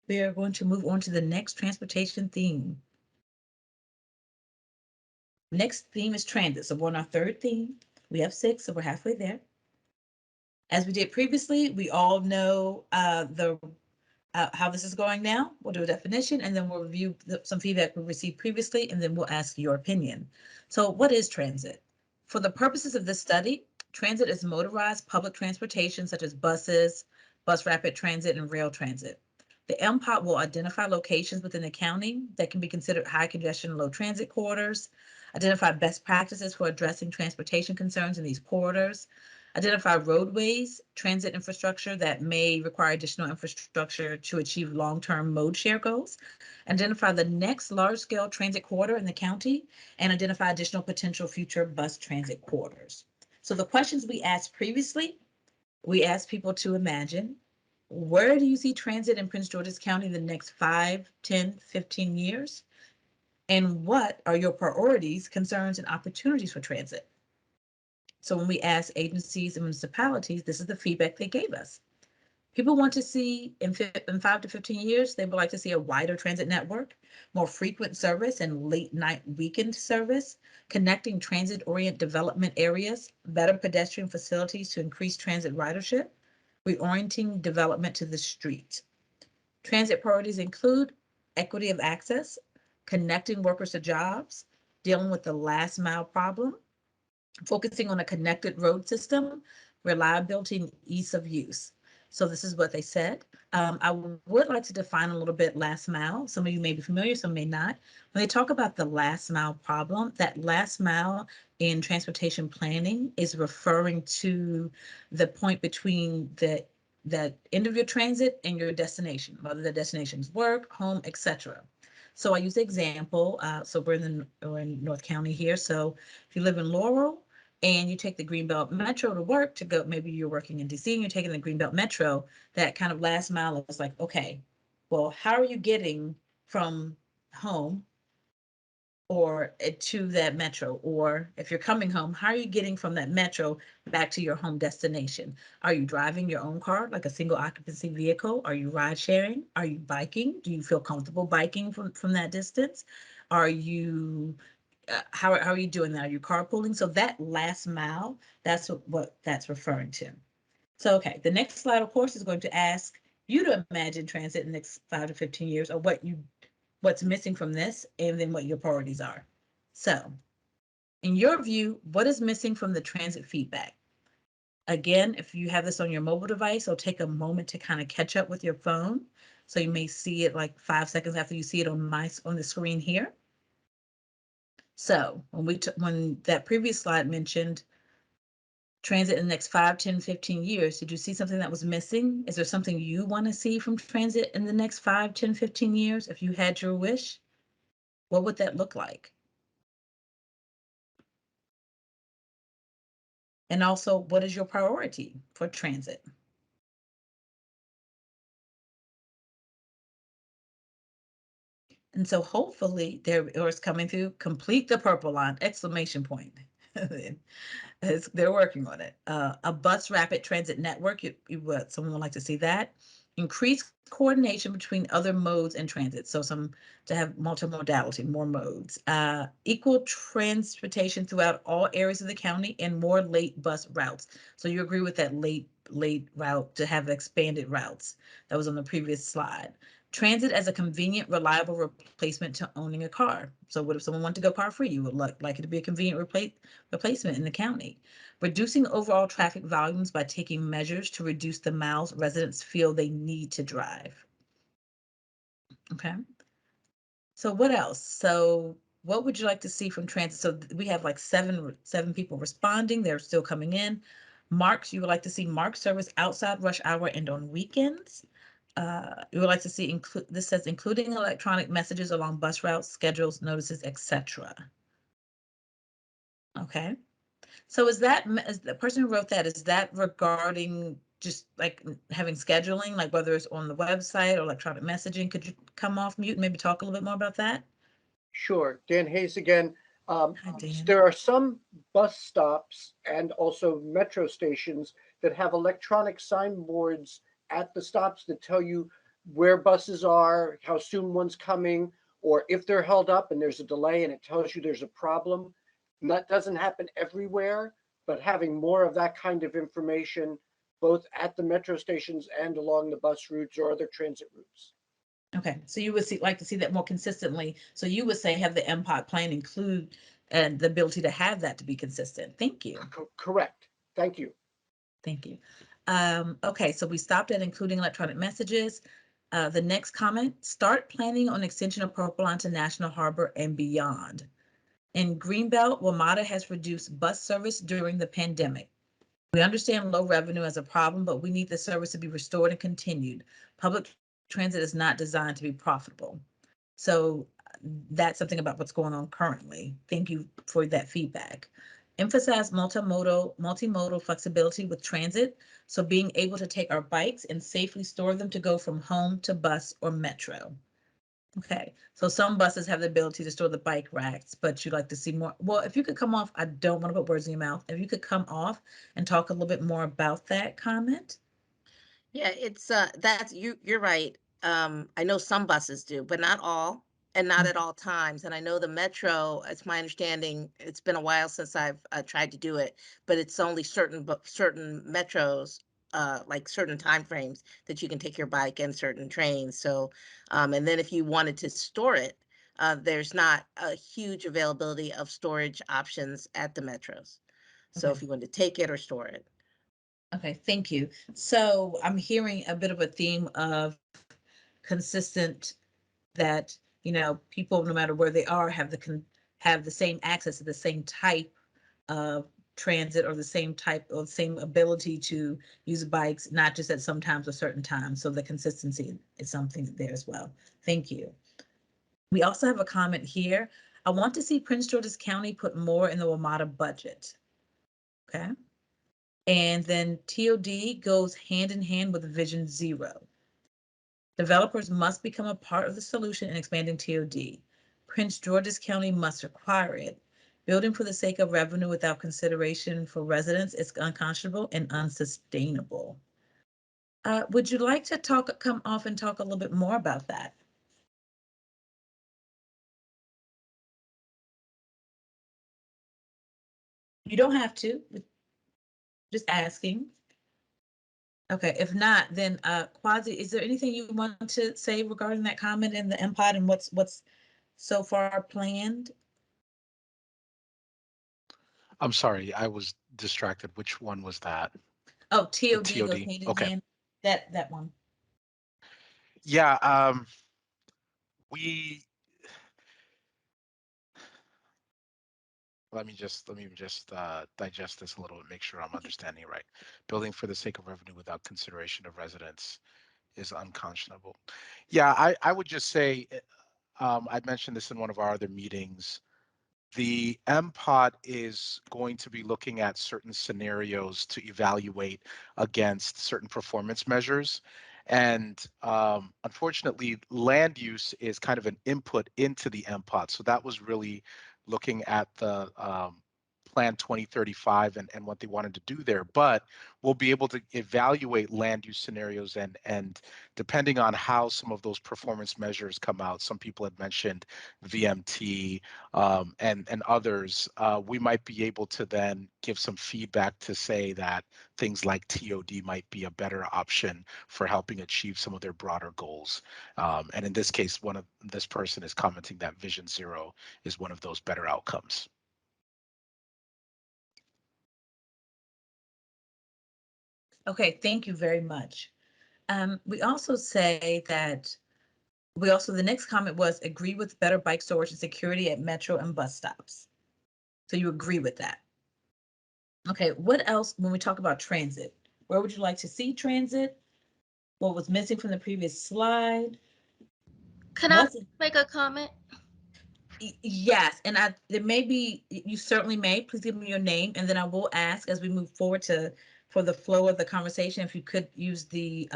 [SPEAKER 1] we are going to move on to the next transportation theme. Next theme is transit. So we're on our 3rd theme. We have 6, so we're halfway there. As we did previously, we all know how this is going now. We'll do a definition, and then we'll review some feedback we received previously, and then we'll ask your opinion. So what is transit? For the purposes of this study, transit is motorized public transportation such as buses, bus rapid transit, and rail transit. The MPOT will identify locations within the county that can be considered high congestion and low transit corridors, identify best practices for addressing transportation concerns in these corridors, identify roadways, transit infrastructure that may require additional infrastructure to achieve long-term mode share goals, identify the next large-scale transit corridor in the county, and identify additional potential future bus transit corridors. So the questions we asked previously, we asked people to imagine, where do you see transit in Prince George's County in the next 5, 10, 15 years? And what are your priorities, concerns, and opportunities for transit? So when we ask agencies and municipalities, this is the feedback they gave us. People want to see in 5 to 15 years, they would like to see a wider transit network, more frequent service and late night weekend service, connecting transit-oriented development areas, better pedestrian facilities to increase transit ridership, reorienting development to the street. Transit priorities include equity of access, connecting workers to jobs, dealing with the last mile problem, focusing on a connected road system, reliability, and ease of use. So this is what they said. I would like to define a little bit last mile. Some of you may be familiar, some may not. When they talk about the last mile problem, that last mile in transportation planning is referring to the point between the end of your transit and your destination, whether the destination is work, home, etc. So I use the example. So we're in North County here. So if you live in Laurel, and you take the Greenbelt Metro to work to go, maybe you're working in DC and you're taking the Greenbelt Metro, that kind of last mile is like, okay, well, how are you getting from home or to that metro? Or if you're coming home, how are you getting from that metro back to your home destination? Are you driving your own car, like a single occupancy vehicle? Are you ride sharing? Are you biking? Do you feel comfortable biking from that distance? Are you, how are you doing that? Are you carpooling? So that last mile, that's what that's referring to. So, okay, the next slide, of course, is going to ask you to imagine transit in the next 5 to 15 years, or what's missing from this, and then what your priorities are. So, in your view, what is missing from the transit feedback? Again, if you have this on your mobile device, it'll take a moment to kind of catch up with your phone. So you may see it like 5 seconds after you see it on the screen here. So when that previous slide mentioned transit in the next 5, 10, 15 years, did you see something that was missing? Is there something you want to see from transit in the next 5, 10, 15 years? If you had your wish, what would that look like? And also, what is your priority for transit? And so hopefully there is coming through, complete the purple line, exclamation point. They're working on it. A bus rapid transit network, someone would like to see that. Increase coordination between other modes and transit. So to have multimodality, more modes. Equal transportation throughout all areas of the county and more late bus routes. So you agree with that late route, to have expanded routes. That was on the previous slide. Transit as a convenient, reliable replacement to owning a car. So what if someone wanted to go car free? You would like it to be a convenient replacement in the county. Reducing overall traffic volumes by taking measures to reduce the miles residents feel they need to drive. Okay. So what else? So what would you like to see from transit? So we have like seven people responding. They're still coming in. Marks, you would like to see marked service outside rush hour and on weekends. You would like to see this says including electronic messages along bus routes, schedules, notices, etc. Okay. So is the person who wrote that, is that regarding just like having scheduling, like whether it's on the website or electronic messaging? Could you come off mute and maybe talk a little bit more about that?
[SPEAKER 7] Sure. Dan Hayes again.
[SPEAKER 1] Hi, Dan.
[SPEAKER 7] There are some bus stops and also metro stations that have electronic signboards at the stops that tell you where buses are, how soon one's coming, or if they're held up and there's a delay and it tells you there's a problem. And that doesn't happen everywhere, but having more of that kind of information both at the metro stations and along the bus routes or other transit routes.
[SPEAKER 1] Okay, so you would like to see that more consistently. So you would say have the MPOT plan include and the ability to have that to be consistent. Thank you.
[SPEAKER 7] Correct. Thank you.
[SPEAKER 1] Thank you. Okay, so we stopped at including electronic messages. The next comment, start planning on extension of Purple Line to National Harbor and beyond. In Greenbelt, WMATA has reduced bus service during the pandemic. We understand low revenue as a problem, but we need the service to be restored and continued. Public transit is not designed to be profitable. So that's something about what's going on currently. Thank you for that feedback. Emphasize multimodal flexibility with transit. So being able to take our bikes and safely store them to go from home to bus or metro. Okay, so some buses have the ability to store the bike racks, but you'd like to see more. Well, if you could come off, I don't want to put words in your mouth. If you could come off and talk a little bit more about that comment.
[SPEAKER 10] Yeah, it's that's you're right. I know some buses do, but not all, and not at all times. And I know the metro, it's my understanding, it's been a while since I've tried to do it, but it's only certain metros, like certain time frames that you can take your bike and certain trains. So and then if you wanted to store it, there's not a huge availability of storage options at the metros. So
[SPEAKER 1] Okay.
[SPEAKER 10] if you want to take it or store it.
[SPEAKER 1] Okay, thank you. So I'm hearing a bit of a theme of consistent, that, people, no matter where they are, have the same access to the same type of transit, or the same ability to use bikes, not just at some times or certain times. So the consistency is something there as well. Thank you. We also have a comment here. I want to see Prince George's County put more in the WMATA budget. Okay. And then TOD goes hand in hand with Vision Zero. Developers must become a part of the solution in expanding TOD. Prince George's County must require it. Building for the sake of revenue without consideration for residents is unconscionable and unsustainable. Would you like to come off and talk a little bit more about that? You don't have to, just asking. Okay, if not, then Quasi, is there anything you want to say regarding that comment in the MPOD and what's so far planned?
[SPEAKER 9] I'm sorry, I was distracted. Which one was that?
[SPEAKER 1] Oh, TOD goes
[SPEAKER 9] TOD.
[SPEAKER 1] hand in
[SPEAKER 9] Okay.
[SPEAKER 1] hand. That one.
[SPEAKER 9] Yeah, we let me just digest this a little and make sure I'm understanding it right. Building for the sake of revenue without consideration of residents is unconscionable. Yeah, I would just say, I mentioned this in one of our other meetings. The MPOT is going to be looking at certain scenarios to evaluate against certain performance measures. And unfortunately, land use is kind of an input into the MPOT. So that was really looking at the Plan 2035 and what they wanted to do there. But we'll be able to evaluate land use scenarios and depending on how some of those performance measures come out, some people had mentioned VMT, and others, we might be able to then give some feedback to say that things like TOD might be a better option for helping achieve some of their broader goals. And in this case, this person is commenting that Vision Zero is one of those better outcomes.
[SPEAKER 1] Okay, thank you very much. We also say that the next comment was agree with better bike storage and security at metro and bus stops. So you agree with that? Okay, what else when we talk about transit? Where would you like to see transit? What was missing from the previous slide?
[SPEAKER 6] Can I
[SPEAKER 1] What's
[SPEAKER 6] make a comment?
[SPEAKER 1] Yes, and there may be, you certainly may, please give me your name, and then I will ask as we move forward for the flow of the conversation, if you could use the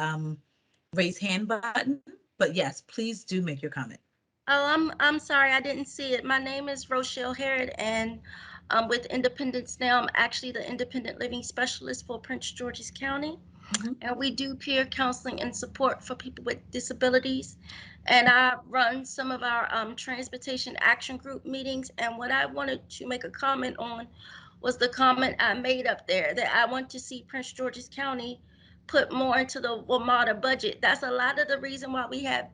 [SPEAKER 1] raise hand button. But yes, please do make your comment.
[SPEAKER 6] Oh, I'm sorry, I didn't see it. My name is Rochelle Harrod, and I'm with Independence Now. I'm actually the independent living specialist for Prince George's County.
[SPEAKER 1] Mhm.
[SPEAKER 6] And we do peer counseling and support for people with disabilities. And I run some of our transportation action group meetings. And what I wanted to make a comment on was the comment I made up there that I want to see Prince George's County put more into the WMATA budget. That's a lot of the reason why we have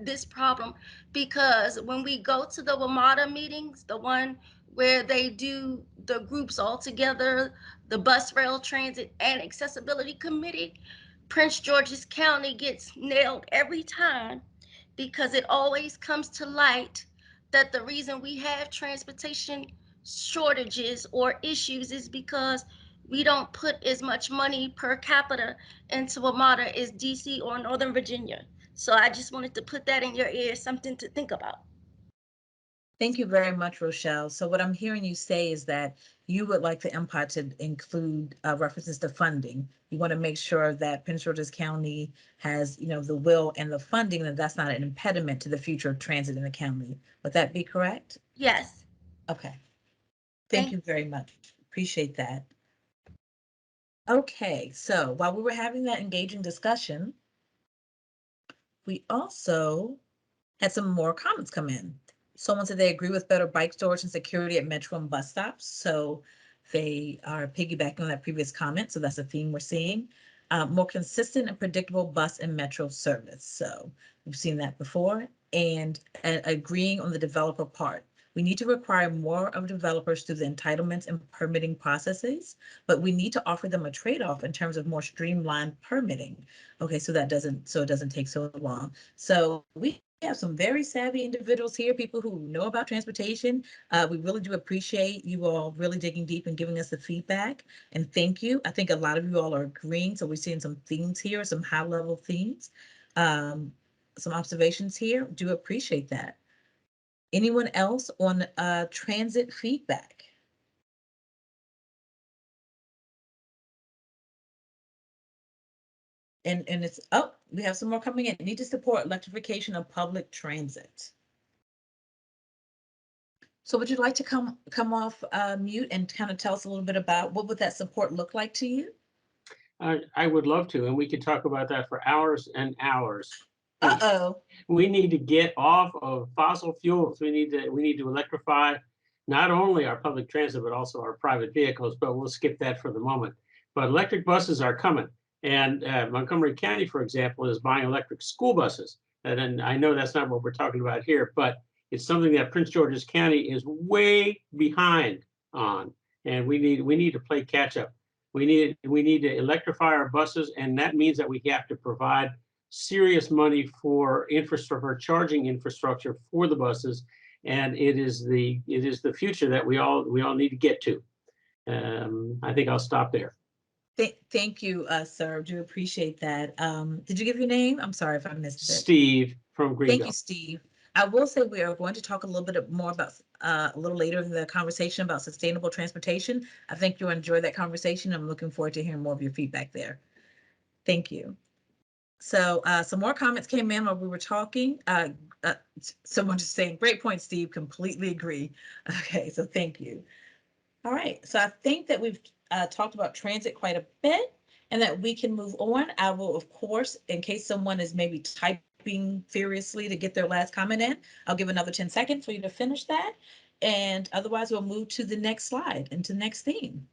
[SPEAKER 6] this problem, because when we go to the WMATA meetings, the one where they do the groups all together, the Bus Rail Transit and Accessibility Committee, Prince George's County gets nailed every time, because it always comes to light that the reason we have transportation shortages or issues is because we don't put as much money per capita into WMATA as DC or Northern Virginia. So I just wanted to put that in your ear, something to think about.
[SPEAKER 1] Thank you very much, Rochelle. So what I'm hearing you say is that you would like the MPOT to include references to funding. You want to make sure that Prince George's County has, the will and the funding, that that's not an impediment to the future of transit in the county. Would that be correct?
[SPEAKER 6] Yes.
[SPEAKER 1] Okay. Thank you very much. Appreciate that. Okay, so while we were having that engaging discussion, we also had some more comments come in. Someone said they agree with better bike storage and security at metro and bus stops. So they are piggybacking on that previous comment. So that's a theme we're seeing. More consistent and predictable bus and metro service. So we've seen that before. And agreeing on the developer part. We need to require more of developers through the entitlements and permitting processes, but we need to offer them a trade-off in terms of more streamlined permitting. Okay, so it doesn't take so long. So we have some very savvy individuals here, people who know about transportation. We really do appreciate you all really digging deep and giving us the feedback. And thank you. I think a lot of you all are agreeing. So we're seeing some themes here, some high level themes, some observations here. Do appreciate that. Anyone else on transit feedback? And it's, oh, we have some more coming in. Need to support electrification of public transit. So would you like to come off mute and kind of tell us a little bit about what would that support look like to you?
[SPEAKER 8] I would love to, and we could talk about that for hours and hours.
[SPEAKER 1] Uh-oh.
[SPEAKER 8] We need to get off of fossil fuels. We need to electrify not only our public transit, but also our private vehicles, but we'll skip that for the moment. But electric buses are coming. And Montgomery County, for example, is buying electric school buses. And then I know that's not what we're talking about here, but it's something that Prince George's County is way behind on. And we need to play catch up. We need to electrify our buses, and that means that we have to provide serious money for infrastructure, charging infrastructure for the buses, and it is the future that we all need to get to. I think I'll stop there.
[SPEAKER 1] Thank you, sir. Do appreciate that. Did you give your name? I'm sorry if I missed it.
[SPEAKER 8] Steve from Greenbelt.
[SPEAKER 1] Thank you, Steve. I will say we are going to talk a little bit more about a little later in the conversation about sustainable transportation. I think you'll enjoy that conversation. I'm looking forward to hearing more of your feedback there. Thank you. So some more comments came in while we were talking. Someone just saying, great point, Steve, completely agree. Okay, so thank you. All right, so I think that we've talked about transit quite a bit and that we can move on. I will, of course, in case someone is maybe typing furiously to get their last comment in, I'll give another 10 seconds for you to finish that. And otherwise we'll move to the next slide and to the next theme.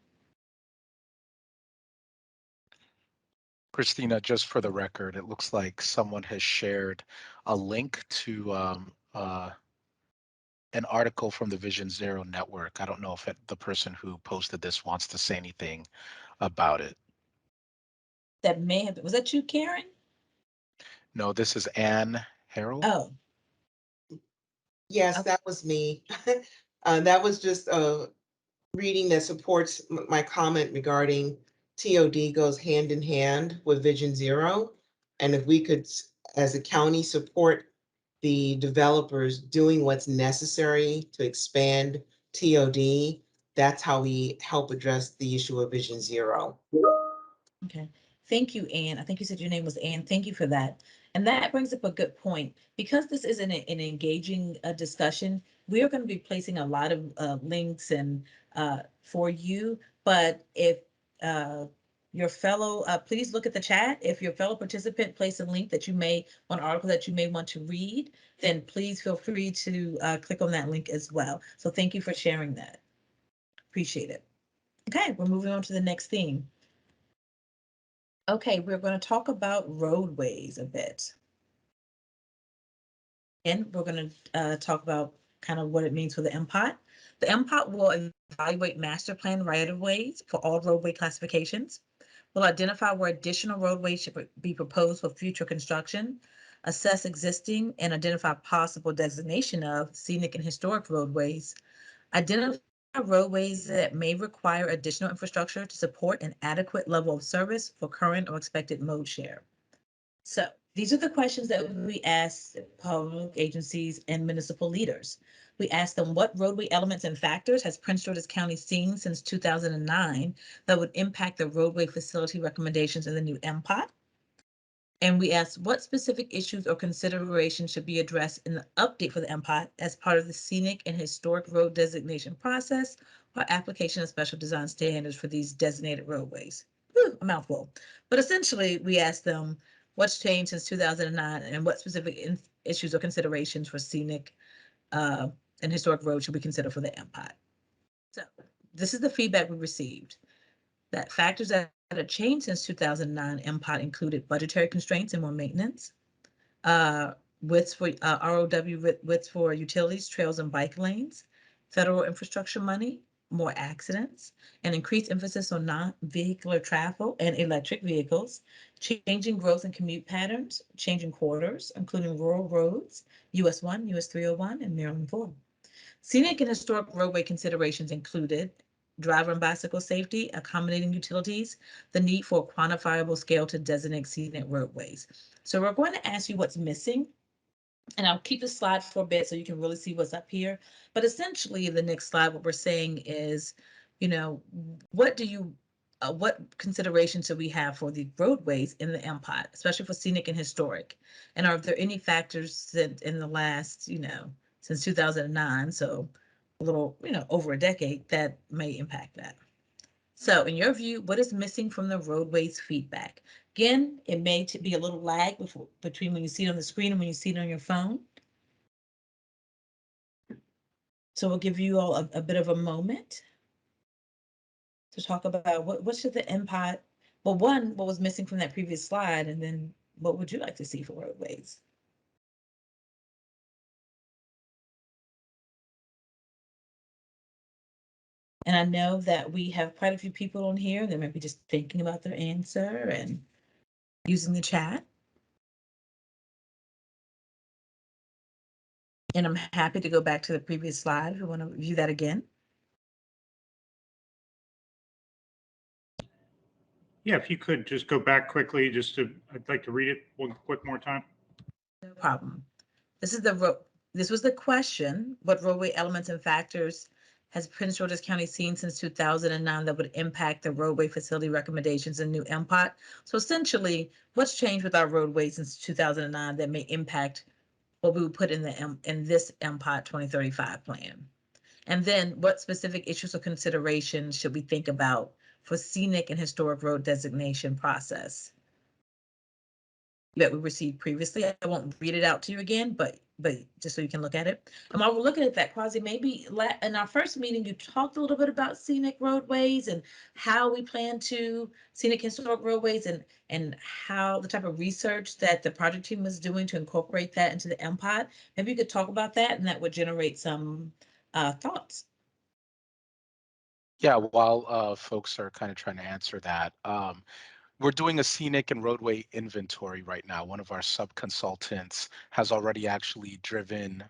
[SPEAKER 9] Christina, just for the record, it looks like someone has shared a link to an article from the Vision Zero Network. I don't know if the person who posted this wants to say anything about it.
[SPEAKER 1] That may have, was that you, Karen?
[SPEAKER 9] No, this is Anne Harrell.
[SPEAKER 1] Oh.
[SPEAKER 11] Yes,
[SPEAKER 1] Okay.
[SPEAKER 11] that was me. That was just a reading that supports my comment regarding TOD goes hand in hand with Vision Zero. And if we could, as a county, support the developers doing what's necessary to expand TOD, that's how we help address the issue of Vision Zero.
[SPEAKER 1] Okay, thank you, Anne. I think you said your name was Anne. Thank you for that. And that brings up a good point. Because this is an engaging discussion, we are going to be placing a lot of links and for you. But if your fellow, please look at the chat. If your fellow participant placed a link that you may, an article that you may want to read, then please feel free to click on that link as well. So thank you for sharing that. Appreciate it. Okay, we're moving on to the next theme. Okay, we're going to talk about roadways a bit. And we're going to talk about kind of what it means for the MPOT. The MPOT will evaluate master plan right-of-ways for all roadway classifications, will identify where additional roadways should be proposed for future construction, assess existing and identify possible designation of scenic and historic roadways, identify roadways that may require additional infrastructure to support an adequate level of service for current or expected mode share. So these are the questions that we ask public agencies and municipal leaders. We ask them what roadway elements and factors has Prince George's County seen since 2009 that would impact the roadway facility recommendations in the new MPOT? And we asked what specific issues or considerations should be addressed in the update for the MPOT as part of the scenic and historic road designation process or application of special design standards for these designated roadways. Whew, a mouthful. But essentially, we asked them what's changed since 2009 and what specific issues or considerations for scenic and historic roads should we consider for the MPOT. So this is the feedback we received. That factors that have changed since 2009 MPOT included budgetary constraints and more maintenance, widths for ROW widths for utilities, trails, and bike lanes, federal infrastructure money, more accidents, and increased emphasis on non-vehicular travel and electric vehicles, changing growth and commute patterns, changing corridors, including rural roads, US 1, US 301, and Maryland 4. Scenic and historic roadway considerations included driver and bicycle safety, accommodating utilities, the need for a quantifiable scale to designate scenic roadways. So we're going to ask you what's missing, and I'll keep the slide for a bit so you can really see what's up here. But essentially the next slide, what we're saying is, you know, what considerations should we have for the roadways in the MPOT, especially for scenic and historic? And are there any factors that in the last, you know, since 2009, so a little, over a decade, that may impact that. So in your view, what is missing from the roadways feedback? Again, it may be a little lag between when you see it on the screen and when you see it on your phone. So we'll give you all a bit of a moment to talk about what should the MPOT, well, one, what was missing from that previous slide, and then what would you like to see for roadways? And I know that we have quite a few people on here that may be just thinking about their answer and using the chat. And I'm happy to go back to the previous slide if you want to view that again.
[SPEAKER 4] Yeah, if you could just go back quickly, I'd like to read it one quick more time.
[SPEAKER 1] No problem. This was the question: what roadway elements and factors has Prince George's County seen since 2009 that would impact the roadway facility recommendations in new MPOT? So essentially, what's changed with our roadways since 2009 that may impact what we would put in this MPOT 2035 plan? And then what specific issues or considerations should we think about for scenic and historic road designation process that we received previously? I won't read it out to you again, but just so you can look at it. And while we're looking at that, Quasi, maybe in our first meeting, you talked a little bit about scenic roadways and how we plan to scenic historic roadways and how the type of research that the project team was doing to incorporate that into the MPOT. Maybe you could talk about that, and that would generate some thoughts.
[SPEAKER 9] Yeah, while folks are kind of trying to answer that, we're doing a scenic and roadway inventory right now. One of our sub-consultants has already actually driven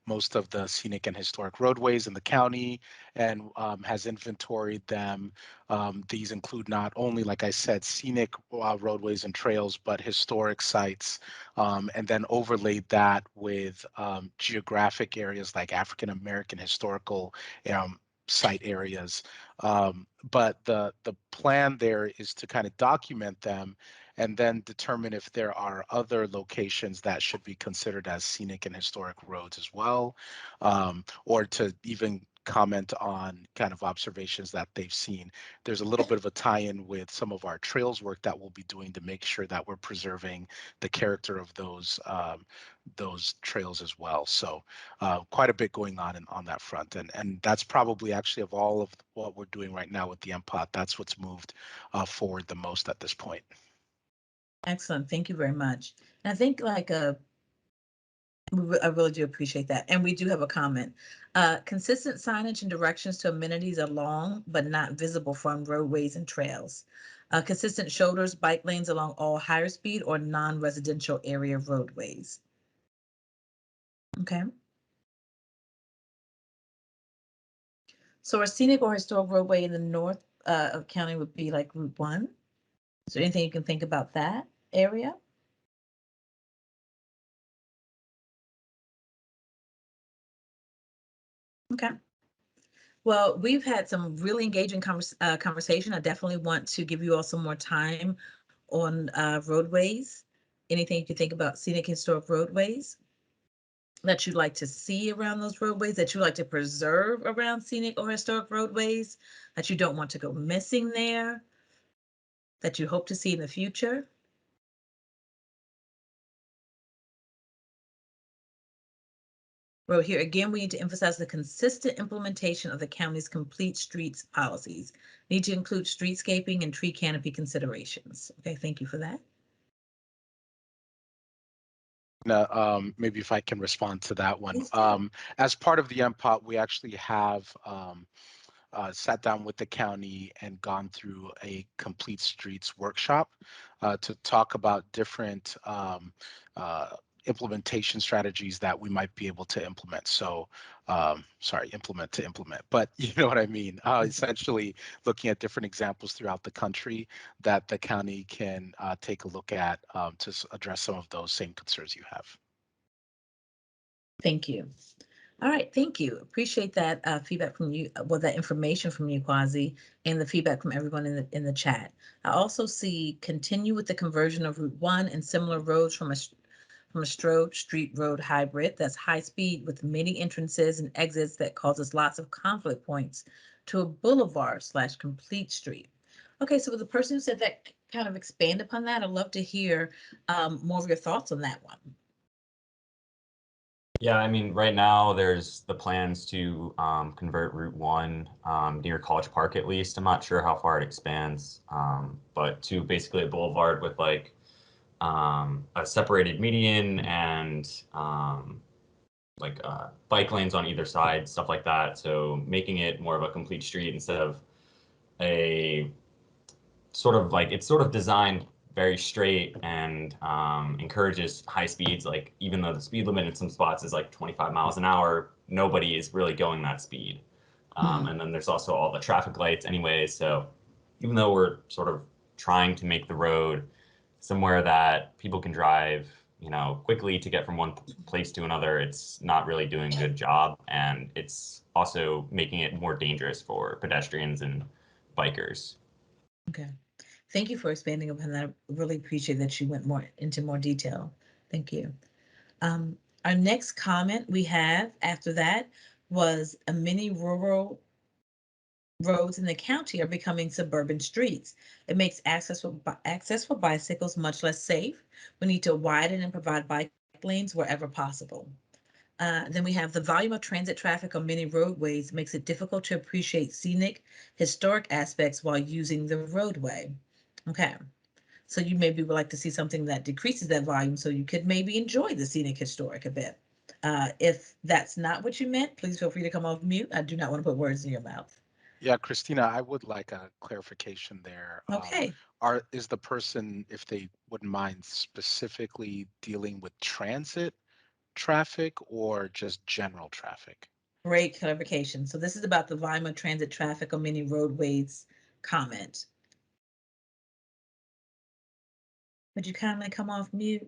[SPEAKER 9] most of the scenic and historic roadways in the county and has inventoried them. These include not only, like I said, scenic roadways and trails, but historic sites, and then overlaid that with geographic areas like African American historical site areas. But the plan there is to kind of document them and then determine if there are other locations that should be considered as scenic and historic roads as well, or to even comment on kind of observations that they've seen. There's a little bit of a tie-in with some of our trails work that we'll be doing to make sure that we're preserving the character of those trails as well. So quite a bit going on that front, and that's probably actually of all of what we're doing right now with the MPOT, that's what's moved forward the most at this point.
[SPEAKER 1] Excellent, thank you very much. And I think I really do appreciate that. And we do have a comment. Consistent signage and directions to amenities along but not visible from roadways and trails. Consistent shoulders, bike lanes along all higher speed or non-residential area roadways. Okay. So a scenic or historic roadway in the north of county would be like Route 1. Is there anything you can think about that area? Okay. Well, we've had some really engaging conversation. I definitely want to give you all some more time on roadways. Anything you can think about scenic historic roadways that you'd like to see around those roadways, that you like to preserve around scenic or historic roadways, that you don't want to go missing there, that you hope to see in the future? Well, here again, we need to emphasize the consistent implementation of the county's complete streets policies. Need to include streetscaping and tree canopy considerations. Okay, thank you for that.
[SPEAKER 9] Maybe if I can respond to that one.
[SPEAKER 1] Please do.
[SPEAKER 9] As part of the MPOT, we actually have sat down with the county and gone through a complete streets workshop to talk about different implementation strategies that we might be able to implement. So, sorry, implement, but you know what I mean? Essentially looking at different examples throughout the country that the county can take a look at to address some of those same concerns you have.
[SPEAKER 1] Thank you. All right, thank you. Appreciate that feedback from you, well, that information from you, Quasi, and the feedback from everyone in the chat. I also see continue with the conversion of Route 1 and similar roads from a street road hybrid that's high speed with many entrances and exits that causes lots of conflict points to a boulevard / complete street. Okay, so with the person who said that, kind of expand upon that. I'd love to hear more of your thoughts on that one.
[SPEAKER 5] Yeah, I mean, right now there's the plans to convert Route 1 near College Park at least. I'm not sure how far it expands, but to basically a boulevard with like a separated median and like bike lanes on either side, stuff like that. So making it more of a complete street instead of a sort of like, it's sort of designed very straight and encourages high speeds. Like even though the speed limit in some spots is like 25 miles an hour, nobody is really going that speed. And then there's also all the traffic lights anyways. So even though we're sort of trying to make the road somewhere that people can drive, you know, quickly to get from one place to another, it's not really doing a good job. And it's also making it more dangerous for pedestrians and bikers.
[SPEAKER 1] Okay. Thank you for expanding upon that. I really appreciate that you went into more detail. Thank you. Our next comment we have after that was many rural roads in the county are becoming suburban streets. It makes access for bicycles much less safe. We need to widen and provide bike lanes wherever possible. Then we have the volume of transit traffic on many roadways makes it difficult to appreciate scenic, historic aspects while using the roadway. Okay, so you maybe would like to see something that decreases that volume so you could maybe enjoy the scenic, historic a bit. If that's not what you meant, please feel free to come off mute. I do not want to put words in your mouth.
[SPEAKER 9] Yeah, Christina, I would like a clarification there.
[SPEAKER 1] Okay.
[SPEAKER 9] Is the person, if they wouldn't mind, specifically dealing with transit traffic or just general traffic?
[SPEAKER 1] Great clarification. So this is about the volume of transit traffic on many roadways comment. Would you kindly come off mute?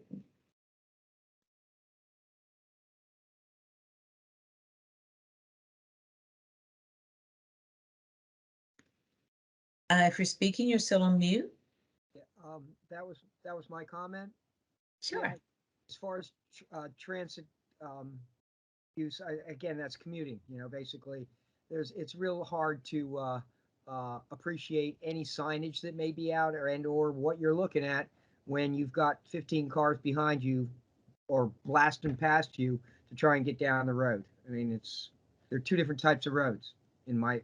[SPEAKER 1] If you're speaking, you're still on mute.
[SPEAKER 12] Yeah, that was my comment.
[SPEAKER 1] Sure.
[SPEAKER 12] Yeah, as far as transit use, again, that's commuting. You know, basically, it's real hard to appreciate any signage that may be out or what you're looking at when you've got 15 cars behind you or blasting past you to try and get down the road. I mean, they're two different types of roads the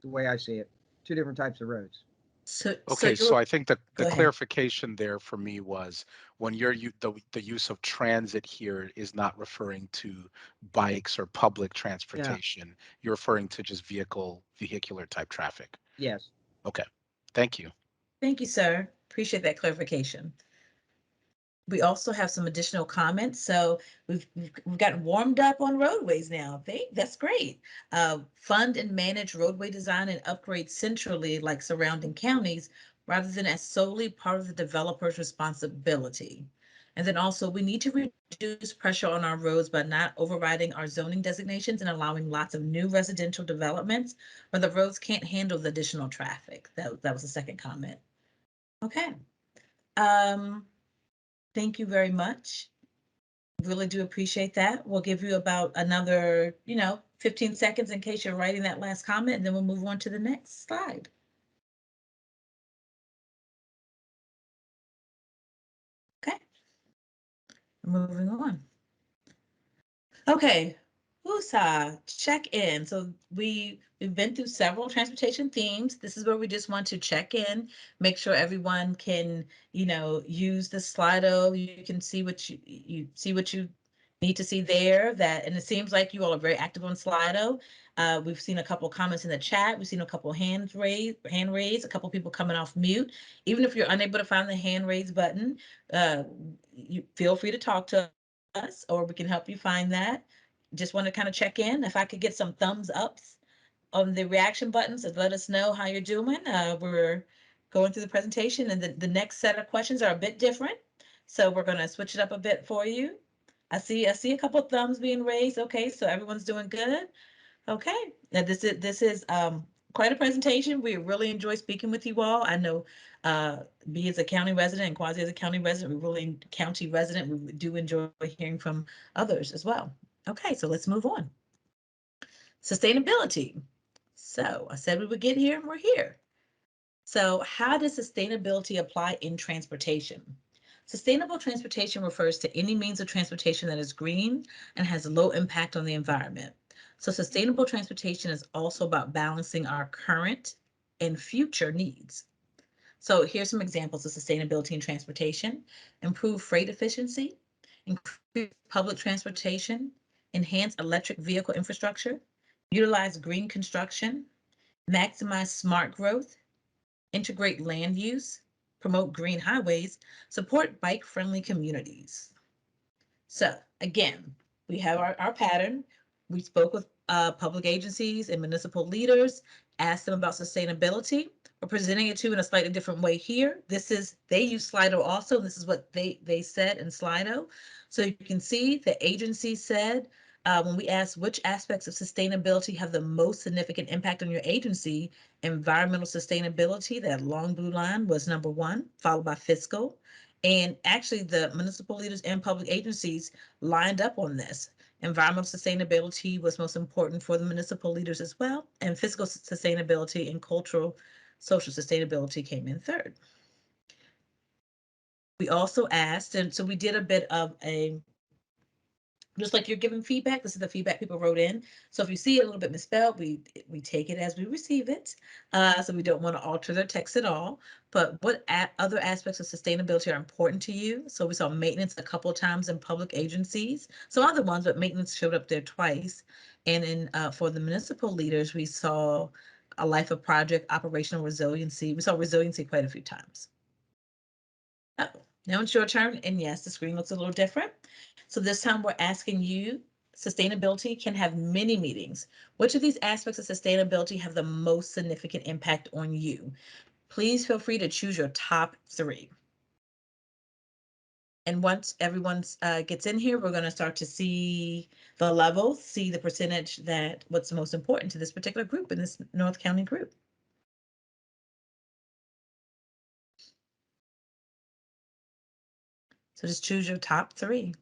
[SPEAKER 12] way I see it. Two different types of roads.
[SPEAKER 9] Okay, so I think that the
[SPEAKER 1] Go ahead.
[SPEAKER 9] clarification there for me was when the use of transit here is not referring to bikes or public transportation. You're referring to just vehicular type traffic.
[SPEAKER 12] Yes.
[SPEAKER 9] Okay, thank you.
[SPEAKER 1] Thank you, sir. Appreciate that clarification. We also have some additional comments. So we've gotten warmed up on roadways now. That's great. Fund and manage roadway design and upgrade centrally like surrounding counties rather than as solely part of the developer's responsibility. And then also we need to reduce pressure on our roads by not overriding our zoning designations and allowing lots of new residential developments where the roads can't handle the additional traffic. That was the second comment. Okay. Thank you very much. Really do appreciate that. We'll give you about another, 15 seconds in case you're writing that last comment, and then we'll move on to the next slide. Okay. Moving on. Okay. WUSA, check in. So we've been through several transportation themes. This is where we just want to check in, make sure everyone can, use the Slido. You can see what you see what you need to see there. And it seems like you all are very active on Slido. We've seen a couple comments in the chat. We've seen a couple hand raised, a couple people coming off mute. Even if you're unable to find the hand raise button, you feel free to talk to us, or we can help you find that. Just want to kind of check in. If I could get some thumbs ups on the reaction buttons and let us know how you're doing. We're going through the presentation, and the next set of questions are a bit different. So we're going to switch it up a bit for you. I see a couple of thumbs being raised. Okay, so everyone's doing good. Okay, now this is quite a presentation. We really enjoy speaking with you all. I know Me as a county resident and Quasi as a county resident, we're really county resident, we do enjoy hearing from others as well. Okay, so let's move on. Sustainability. So I said we would get here and we're here. So how does sustainability apply in transportation? Sustainable transportation refers to any means of transportation that is green and has low impact on the environment. So sustainable transportation is also about balancing our current and future needs. So here's some examples of sustainability in transportation: improve freight efficiency, increase public transportation, enhance electric vehicle infrastructure, utilize green construction, maximize smart growth, integrate land use, promote green highways, support bike-friendly communities. So again, we have our pattern. We spoke with public agencies and municipal leaders, asked them about sustainability. We're presenting it to in a slightly different way here. This is, they use Slido also. This is what they said in Slido. So you can see the agency said, when we asked which aspects of sustainability have the most significant impact on your agency, environmental sustainability, that long blue line, was number one, followed by fiscal. And actually the municipal leaders and public agencies lined up on this. Environmental sustainability was most important for the municipal leaders as well, and fiscal sustainability and cultural social sustainability came in third. We also asked, and so we did a bit of a, just like you're giving feedback, this is the feedback people wrote in. So if you see it a little bit misspelled, we take it as we receive it. So we don't want to alter their text at all. But what other aspects of sustainability are important to you? So we saw maintenance a couple of times in public agencies. So other ones, but maintenance showed up there twice. And then for the municipal leaders, we saw a life of project, operational resiliency. We saw resiliency quite a few times. Oh, now it's your turn. And yes, the screen looks a little different. So this time we're asking you, sustainability can have many meanings. Which of these aspects of sustainability have the most significant impact on you? Please feel free to choose your top 3. And once everyone gets in here, we're going to start to see the levels, see the percentage that what's most important to this particular group in this North County group. So just choose your top 3.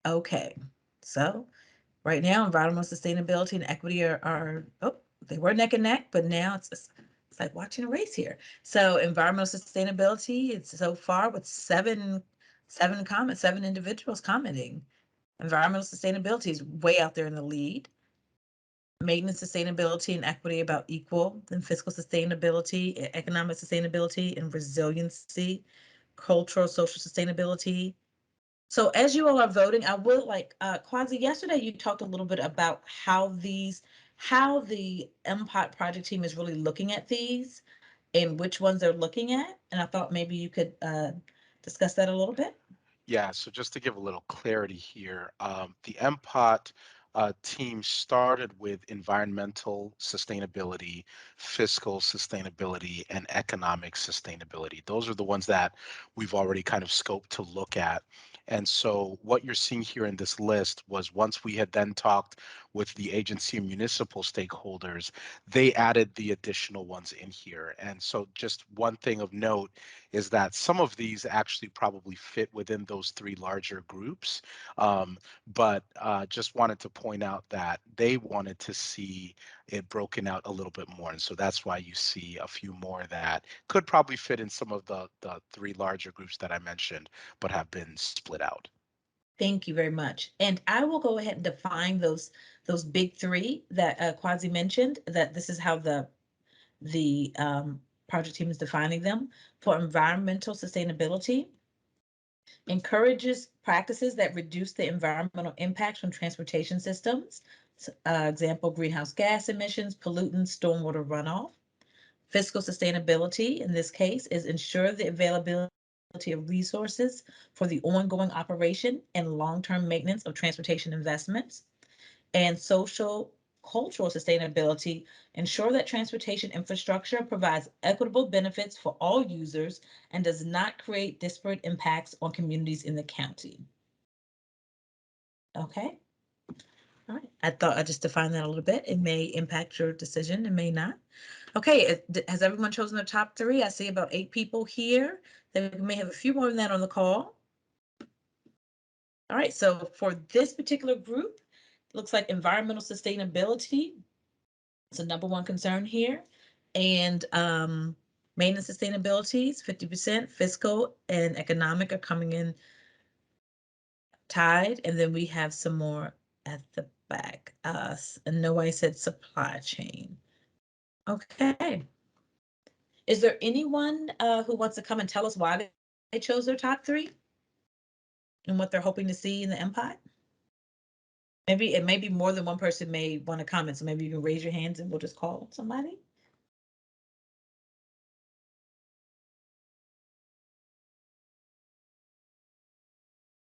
[SPEAKER 1] Okay, so right now, environmental sustainability and equity are oh, they were neck and neck, but now it's like watching a race here. So environmental sustainability, it's so far with seven comments, 7 individuals commenting. Environmental sustainability is way out there in the lead. Maintenance sustainability and equity about equal. Then fiscal sustainability, economic sustainability and resiliency, cultural, social sustainability. So as you all are voting, I would like, Quasi, yesterday you talked a little bit about how the MPOT project team is really looking at these and which ones they're looking at. And I thought maybe you could discuss that a little bit.
[SPEAKER 9] Yeah, so just to give a little clarity here, the MPOT team started with environmental sustainability, fiscal sustainability, and economic sustainability. Those are the ones that we've already kind of scoped to look at. And so what you're seeing here in this list was, once we had then talked with the agency and municipal stakeholders, they added the additional ones in here. And so just one thing of note is that some of these actually probably fit within those 3 larger groups. But just wanted to point out that they wanted to see it broken out a little bit more. And so that's why you see a few more that could probably fit in some of the 3 larger groups that I mentioned, but have been split out.
[SPEAKER 1] Thank you very much. And I will go ahead and define those big 3 that Quasi mentioned, that this is how the project team is defining them. For environmental sustainability, encourages practices that reduce the environmental impacts from transportation systems. Example, greenhouse gas emissions, pollutants, stormwater runoff. Fiscal sustainability, in this case, is ensure the availability of resources for the ongoing operation and long-term maintenance of transportation investments. And social cultural sustainability, ensure that transportation infrastructure provides equitable benefits for all users and does not create disparate impacts on communities in the county. Okay. All right, I thought I just defined that a little bit. It may impact your decision, it may not. Okay, has everyone chosen their top three? I see about 8 people here. Then we may have a few more than that on the call. All right, so for this particular group, it looks like environmental sustainability is the #1 concern here. And maintenance sustainability is 50%, fiscal and economic are coming in tied. And then we have some more at the back. And nobody said supply chain. Okay. Is there anyone who wants to come and tell us why they chose their top 3 and what they're hoping to see in the MPOT? Maybe it may be more than one person may want to comment, so maybe you can raise your hands and we'll just call somebody.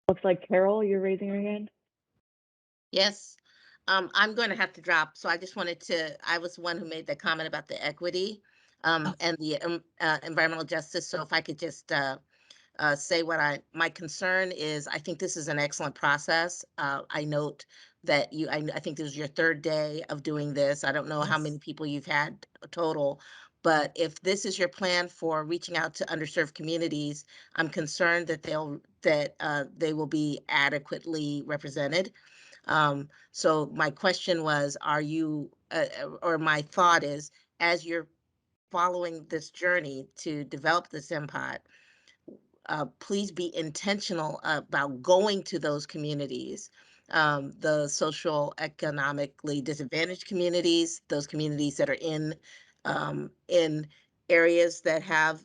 [SPEAKER 2] Looks like Carol, you're raising your hand.
[SPEAKER 10] Yes, I'm going to have to drop. So I just wanted to, I was the one who made the comment about the equity and the environmental justice. So if I could just say my concern is, I think this is an excellent process. I note that I think this is your 3rd day of doing this. I don't know how many people you've had total, but if this is your plan for reaching out to underserved communities, I'm concerned that they will be adequately represented. So my question was, or my thought is, as you're following this journey to develop this MPOT, please be intentional about going to those communities, the social economically disadvantaged communities, those communities that are in areas that have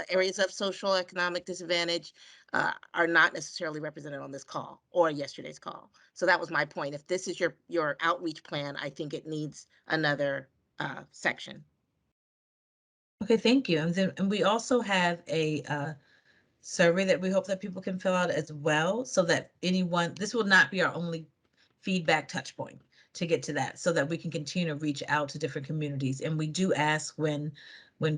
[SPEAKER 10] areas of social economic disadvantage are not necessarily represented on this call or yesterday's call. So that was my point. If this is your outreach plan, I think it needs another section.
[SPEAKER 1] Okay, thank you. And we also have a survey that we hope that people can fill out as well, so that this will not be our only feedback touch point to get to that, so that we can continue to reach out to different communities. And we do ask when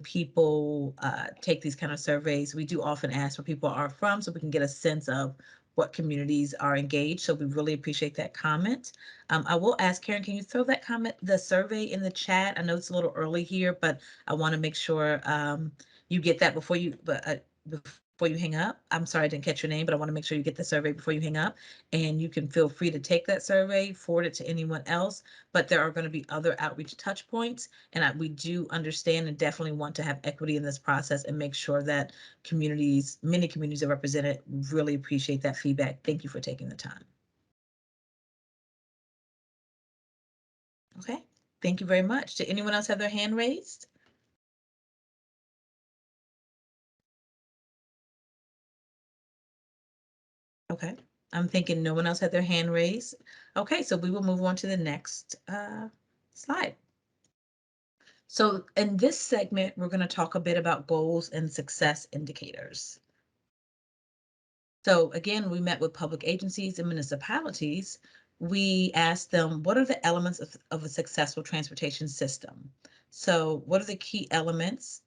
[SPEAKER 1] people take these kind of surveys, we do often ask where people are from, so we can get a sense of what communities are engaged. So we really appreciate that comment. I will ask Karen, can you throw that the survey in the chat? I know it's a little early here, but I want to make sure you get that before you hang up. I'm sorry I didn't catch your name, but I want to make sure you get the survey before you hang up. And you can feel free to take that survey, forward it to anyone else. But there are going to be other outreach touch points. And we do understand and definitely want to have equity in this process and make sure that many communities are represented. Really appreciate that feedback. Thank you for taking the time. Okay, thank you very much. Did anyone else have their hand raised? Okay, I'm thinking no one else had their hand raised. Okay, so we will move on to the next slide. So in this segment, we're going to talk a bit about goals and success indicators. So again, we met with public agencies and municipalities. We asked them, what are the elements of a successful transportation system? So what are the key elements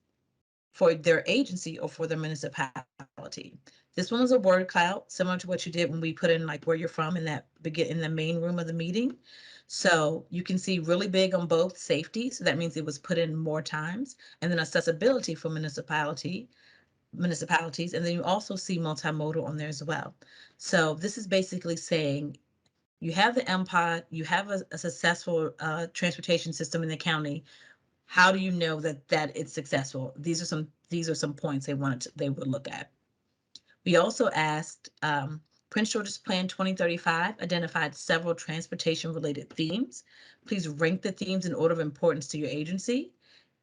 [SPEAKER 1] for their agency or for their municipality? This one was a word cloud, similar to what you did when we put in like where you're from in the main room of the meeting. So you can see really big on both safety. So that means it was put in more times, and then accessibility for municipalities. And then you also see multimodal on there as well. So this is basically saying you have the MPOT, you have a successful transportation system in the county. How do you know that it's successful? These are some points they would look at. We also asked Prince George's Plan 2035 identified several transportation related themes. Please rank the themes in order of importance to your agency.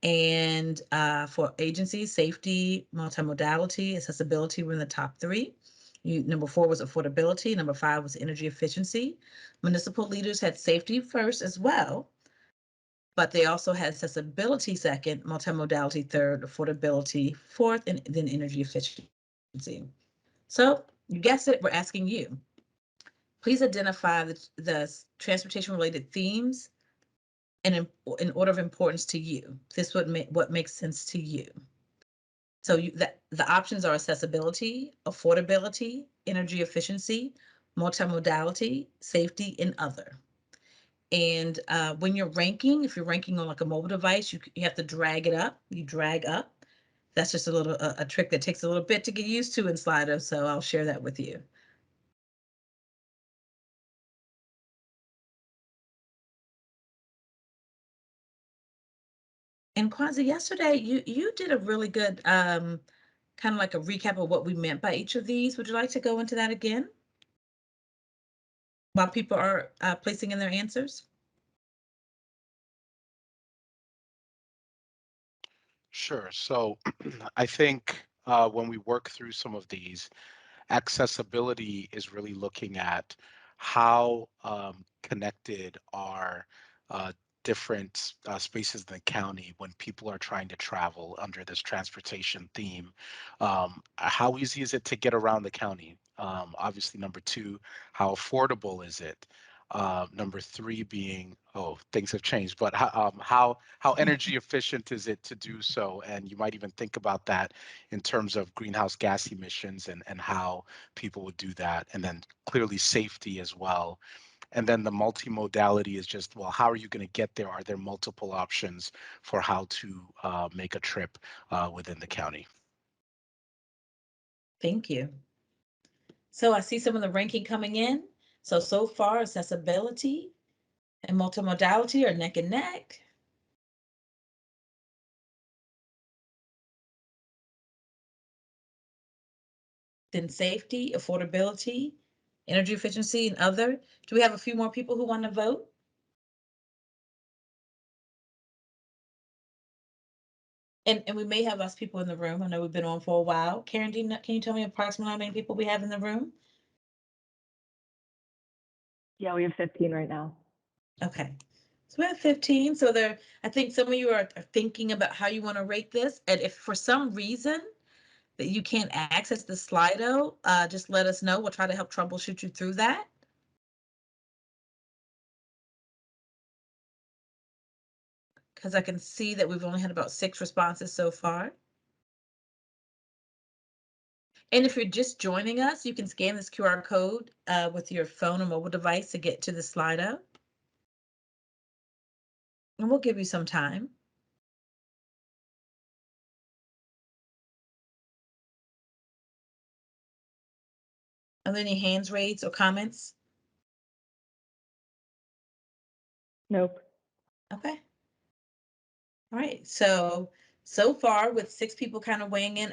[SPEAKER 1] And for agencies, safety, multimodality, accessibility were in the top 3. Number 4 was affordability. Number 5 was energy efficiency. Municipal leaders had safety first as well, but they also had accessibility second, multimodality third, affordability fourth, and then energy efficiency. So you guessed it, we're asking you. Please identify the transportation related themes and in order of importance to you. This would what makes sense to you. So the options are accessibility, affordability, energy efficiency, multimodality, safety, and other. And when you're ranking, if you're ranking on like a mobile device, you have to drag it up. You drag up. That's just a little a trick that takes a little bit to get used to in Slido. So I'll share that with you. And Kwanzaa, yesterday you did a really good kind of like a recap of what we meant by each of these. Would you like to go into that again while people are placing in their answers?
[SPEAKER 9] Sure. So I think when we work through some of these, accessibility is really looking at how connected are different spaces in the county when people are trying to travel under this transportation theme. How easy is it to get around the county? Obviously, number two, how affordable is it? Number three being, oh, things have changed, but how energy efficient is it to do so? And you might even think about that in terms of greenhouse gas emissions and how people would do that. And then clearly safety as well. And then the multimodality is just, well, how are you going to get there? Are there multiple options for how to make a trip within the county?
[SPEAKER 1] Thank you. So I see some of the ranking coming in. So far, accessibility and multimodality are neck and neck. Then safety, affordability, energy efficiency, and other. Do we have a few more people who want to vote? And we may have less people in the room. I know we've been on for a while. Karen, can you tell me approximately how many people we have in the room?
[SPEAKER 2] Yeah, we have 15 right now.
[SPEAKER 1] Okay. So we have 15. So I think some of you are thinking about how you want to rate this. And if for some reason that you can't access the Slido, just let us know. We'll try to help troubleshoot you through that. Because I can see that we've only had about 6 responses so far. And if you're just joining us, you can scan this QR code with your phone or mobile device to get to the Slido. And we'll give you some time. Are there any hands raised or comments?
[SPEAKER 2] Nope.
[SPEAKER 1] Okay. All right. So far with 6 people kind of weighing in,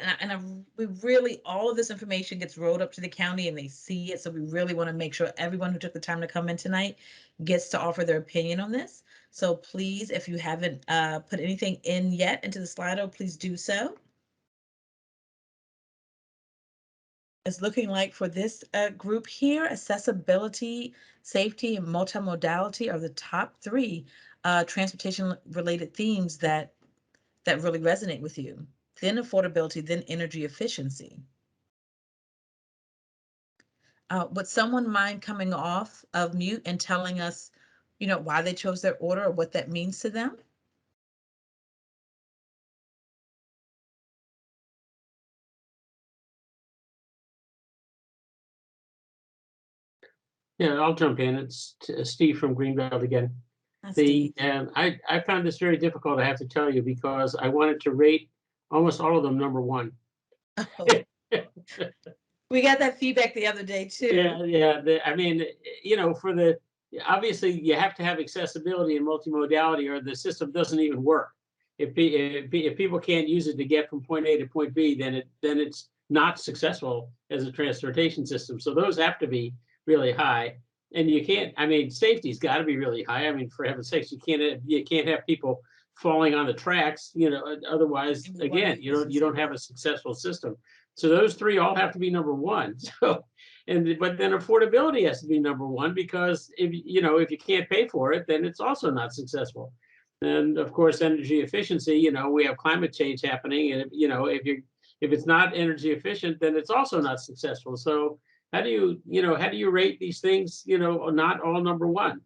[SPEAKER 1] we really, all of this information gets rolled up to the county and they see it. So we really want to make sure everyone who took the time to come in tonight gets to offer their opinion on this. So please, if you haven't put anything in yet into the Slido, please do so. It's looking like for this group here, accessibility, safety, and multimodality are the top 3 transportation related themes that really resonate with you. Then affordability, then energy efficiency. Would someone mind coming off of mute and telling us, why they chose their order or what that means to them?
[SPEAKER 8] Yeah, I'll jump in. It's Steve from Greenbelt again.
[SPEAKER 1] Hi, Steve.
[SPEAKER 8] I found this very difficult, I have to tell you, because I wanted to rate almost all of them number 1.
[SPEAKER 1] Oh, we got that feedback the other day too.
[SPEAKER 8] Yeah. I mean, obviously you have to have accessibility and multimodality, or the system doesn't even work. If people can't use it to get from point A to point B, then it's not successful as a transportation system. So those have to be really high. And you can't, I mean, safety's got to be really high. I mean, for heaven's sakes, you can't have people falling on the tracks, otherwise, again, you don't have a successful system. So those 3 all have to be number 1. So, but then affordability has to be number 1, because if you can't pay for it, then it's also not successful. And of course, energy efficiency, we have climate change happening, and if it's not energy efficient, then it's also not successful. So how do you rate these things, not all number 1?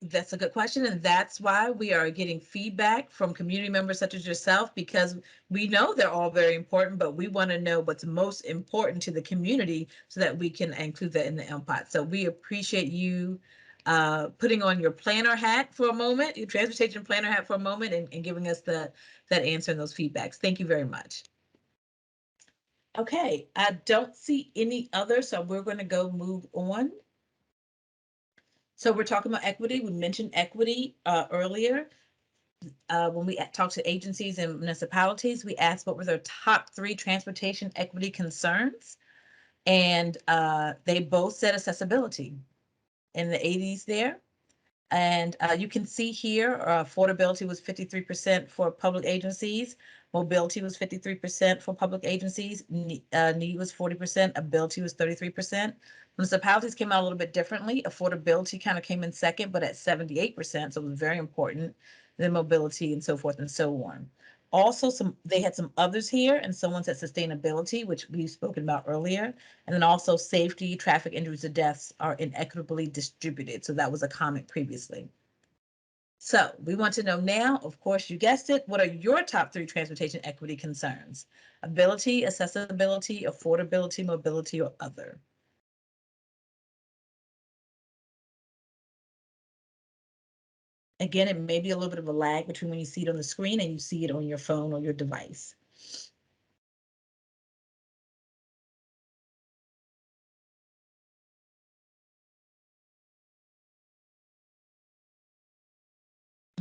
[SPEAKER 1] That's a good question. And that's why we are getting feedback from community members such as yourself, because we know they're all very important, but we want to know what's most important to the community so that we can include that in the MPOT. So we appreciate you putting on your planner hat for a moment, your transportation planner hat for a moment, and giving us that answer and those feedbacks. Thank you very much. Okay, I don't see any other, so we're going to go move on. So we're talking about equity. We mentioned equity earlier. When we talked to agencies and municipalities, we asked what were their top 3 transportation equity concerns. And they both said accessibility in the 80s there. And you can see here, affordability was 53% for public agencies. Mobility was 53% for public agencies. Need was 40%. Ability was 33%. Municipalities came out a little bit differently. Affordability kind of came in second, but at 78%. So it was very important. Then mobility and so forth and so on. Also, they had some others here, and someone said sustainability, which we've spoken about earlier. And then also safety, traffic injuries, and deaths are inequitably distributed. So that was a comment previously. So we want to know now, of course, you guessed it, what are your top 3 transportation equity concerns? Ability, accessibility, affordability, mobility, or other? Again, it may be a little bit of a lag between when you see it on the screen and you see it on your phone or your device.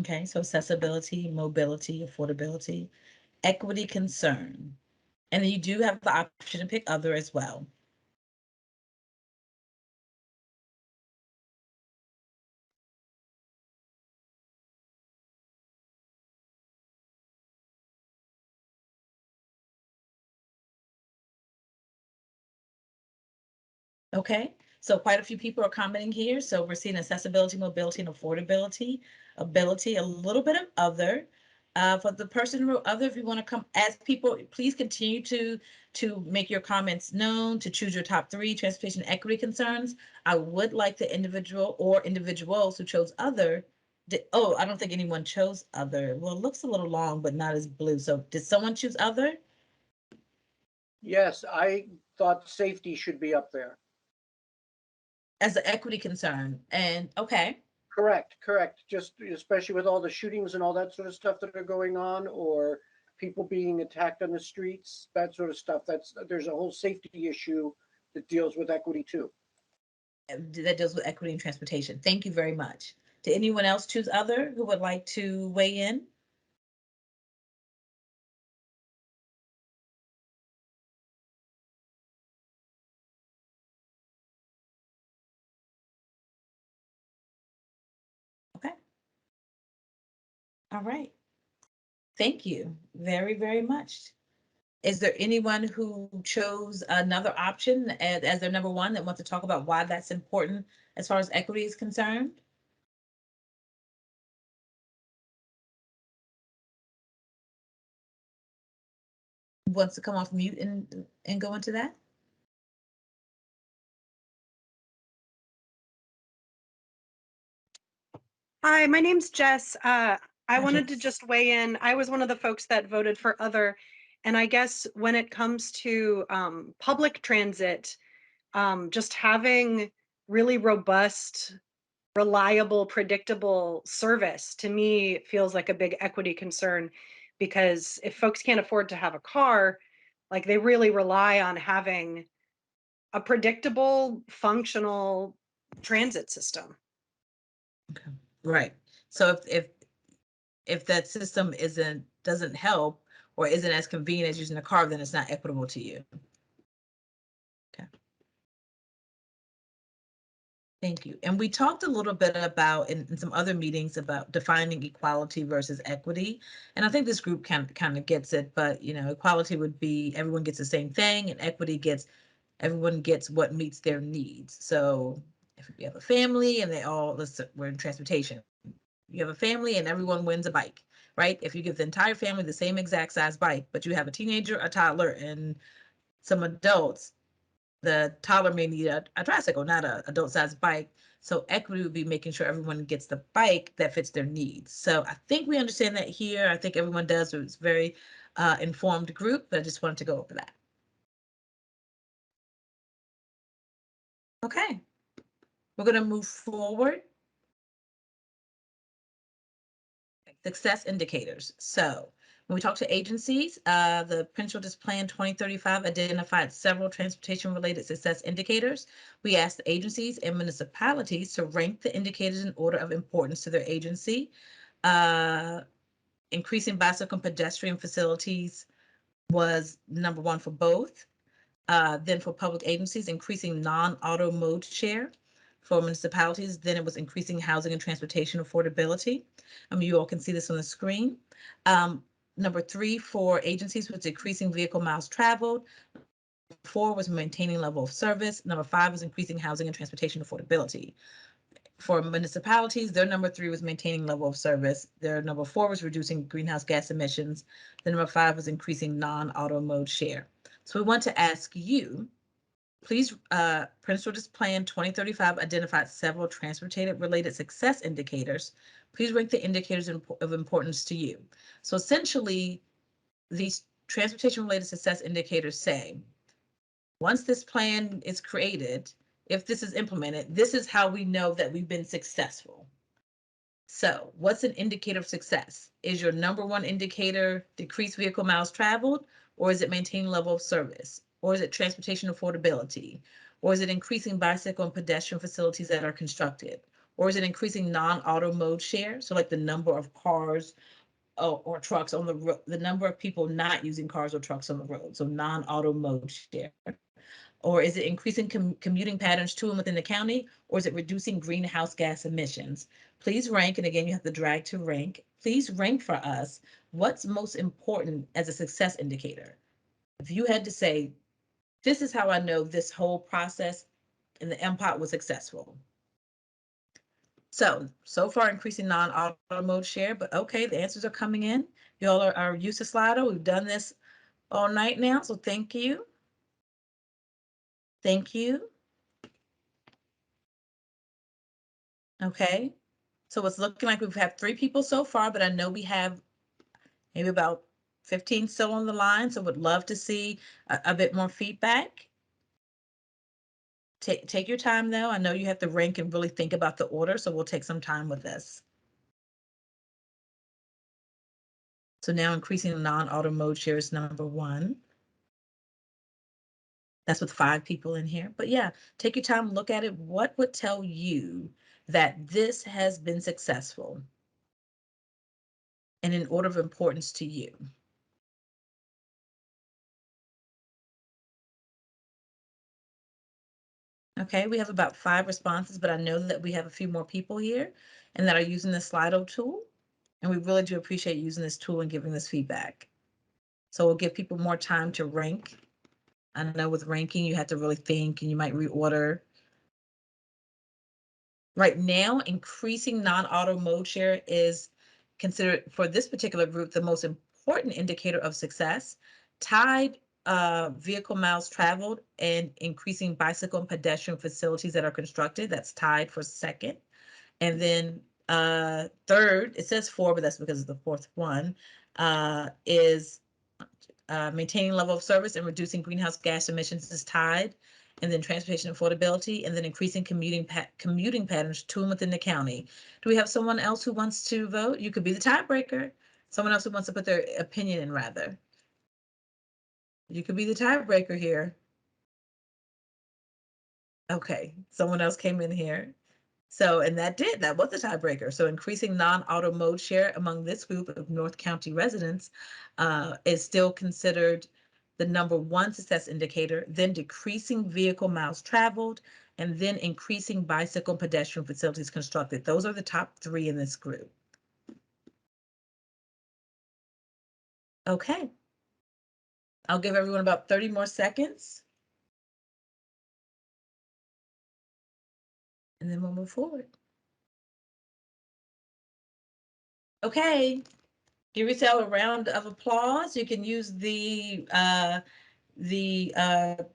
[SPEAKER 1] Okay, so accessibility, mobility, affordability, equity concern. And then you do have the option to pick other as well. Okay, so quite a few people are commenting here. So we're seeing accessibility, mobility, and affordability, ability, a little bit of other. For the person who wrote other, if you want to come as people, please continue to make your comments known, to choose your top 3 transportation equity concerns. I would like the individual or individuals who chose other. Oh, I don't think anyone chose other. Well, it looks a little long, but not as blue. So did someone choose other?
[SPEAKER 7] Yes, I thought safety should be up there.
[SPEAKER 1] As an equity concern, and okay.
[SPEAKER 7] Correct, correct. Just especially with all the shootings and all that sort of stuff that are going on, or people being attacked on the streets, that sort of stuff. There's a whole safety issue that deals with equity too.
[SPEAKER 1] That deals with equity and transportation. Thank you very much. Did anyone else choose other who would like to weigh in? Okay. All right. Thank you very, very much. Is there anyone who chose another option as their number 1 that wants to talk about why that's important as far as equity is concerned? Wants to come off mute and go into that?
[SPEAKER 13] Hi, my name's Jess. I wanted to
[SPEAKER 1] Jess.
[SPEAKER 13] just weigh in. I was one of the folks that voted for other. And I guess when it comes to public transit, just having really robust, reliable, predictable service to me feels like a big equity concern, because if folks can't afford to have a car, like they really rely on having a predictable, functional transit system.
[SPEAKER 1] Okay. Right. So if that system doesn't help or isn't as convenient as using a car, then it's not equitable to you. Okay. Thank you. And we talked a little bit about in some other meetings about defining equality versus equity. And I think this group kind of gets it, but equality would be everyone gets the same thing, and equity gets everyone gets what meets their needs. So if you have a family and we're in transportation, you have a family and everyone wins a bike, right? If you give the entire family the same exact size bike, but you have a teenager, a toddler, and some adults, the toddler may need a tricycle, not an adult-sized bike. So equity would be making sure everyone gets the bike that fits their needs. So I think we understand that here. I think everyone does. It's a very informed group, but I just wanted to go over that. Okay, we're going to move forward success indicators. So when we talk to agencies, the Prince George's Plan 2035 identified several transportation-related success indicators. We asked the agencies and municipalities to rank the indicators in order of importance to their agency. Increasing bicycle and pedestrian facilities was number one for both. Then for public agencies, increasing non-auto mode share. For municipalities, then it was increasing housing and transportation affordability. You all can see this on the screen. Number 3 for agencies was decreasing vehicle miles traveled. 4 was maintaining level of service. Number 5 was increasing housing and transportation affordability. For municipalities, their number 3 was maintaining level of service. Their number 4 was reducing greenhouse gas emissions. The number 5 was increasing non-auto mode share. So we want to ask you, please, Prince George's Plan 2035 identified several transportation-related success indicators. Please rank the indicators of importance to you. So essentially, these transportation-related success indicators say, once this plan is created, if this is implemented, this is how we know that we've been successful. So what's an indicator of success? Is your number 1 indicator decreased vehicle miles traveled, or is it maintaining level of service? Or is it transportation affordability? Or is it increasing bicycle and pedestrian facilities that are constructed? Or is it increasing non-auto mode share? So like the number of cars or trucks on the road, the number of people not using cars or trucks on the road. So non-auto mode share. Or is it increasing commuting patterns to and within the county? Or is it reducing greenhouse gas emissions? Please rank, and again, you have to drag to rank. Please rank for us what's most important as a success indicator. If you had to say, this is how I know this whole process in the MPOT was successful. So far increasing non-auto mode share, but okay, the answers are coming in. Y'all are used to Slido. We've done this all night now, so thank you. Thank you. Okay, so it's looking like we've had 3 people so far, but I know we have maybe about 15 still on the line, so would love to see a bit more feedback. Take your time though. I know you have to rank and really think about the order, so we'll take some time with this. So now increasing non-auto mode share is number 1. That's with 5 people in here. But yeah, take your time, look at it. What would tell you that this has been successful and in order of importance to you? Okay, we have about 5 responses, but I know that we have a few more people here and that are using the Slido tool. And we really do appreciate using this tool and giving this feedback. So we'll give people more time to rank. I know with ranking, you have to really think and you might reorder. Right now, increasing non-auto mode share is considered for this particular group the most important indicator of success, tied vehicle miles traveled and increasing bicycle and pedestrian facilities that are constructed. That's tied for second. And then third, it says 4, but that's because of the 4th one, is maintaining level of service and reducing greenhouse gas emissions is tied. And then transportation affordability, and then increasing commuting patterns to and within the county. Do we have someone else who wants to vote? You could be the tiebreaker. Someone else who wants to put their opinion in, rather. You could be the tiebreaker here. Okay, someone else came in here. So, and that was the tiebreaker. So increasing non-auto mode share among this group of North County residents is still considered the number 1 success indicator, then decreasing vehicle miles traveled, and then increasing bicycle and pedestrian facilities constructed. Those are the top 3 in this group. Okay. I'll give everyone about 30 more seconds. And then we'll move forward. Okay. Give yourself a round of applause. You can use the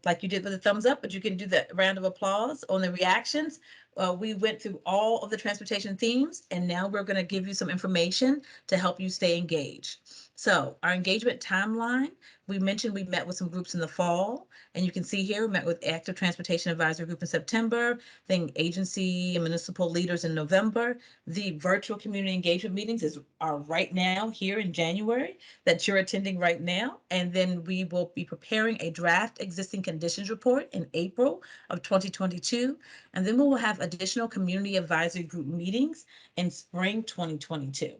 [SPEAKER 1] like you did with the thumbs up, but you can do the round of applause on the reactions. We went through all of the transportation themes, and now we're going to give you some information to help you stay engaged. So our engagement timeline, we mentioned we met with some groups in the fall, and you can see here, we met with Active Transportation Advisory Group in September, then agency and municipal leaders in November. The virtual community engagement meetings are right now here in January that you're attending right now. And then we will be preparing a draft existing conditions report in April of 2022. And then we will have additional community advisory group meetings in spring 2022.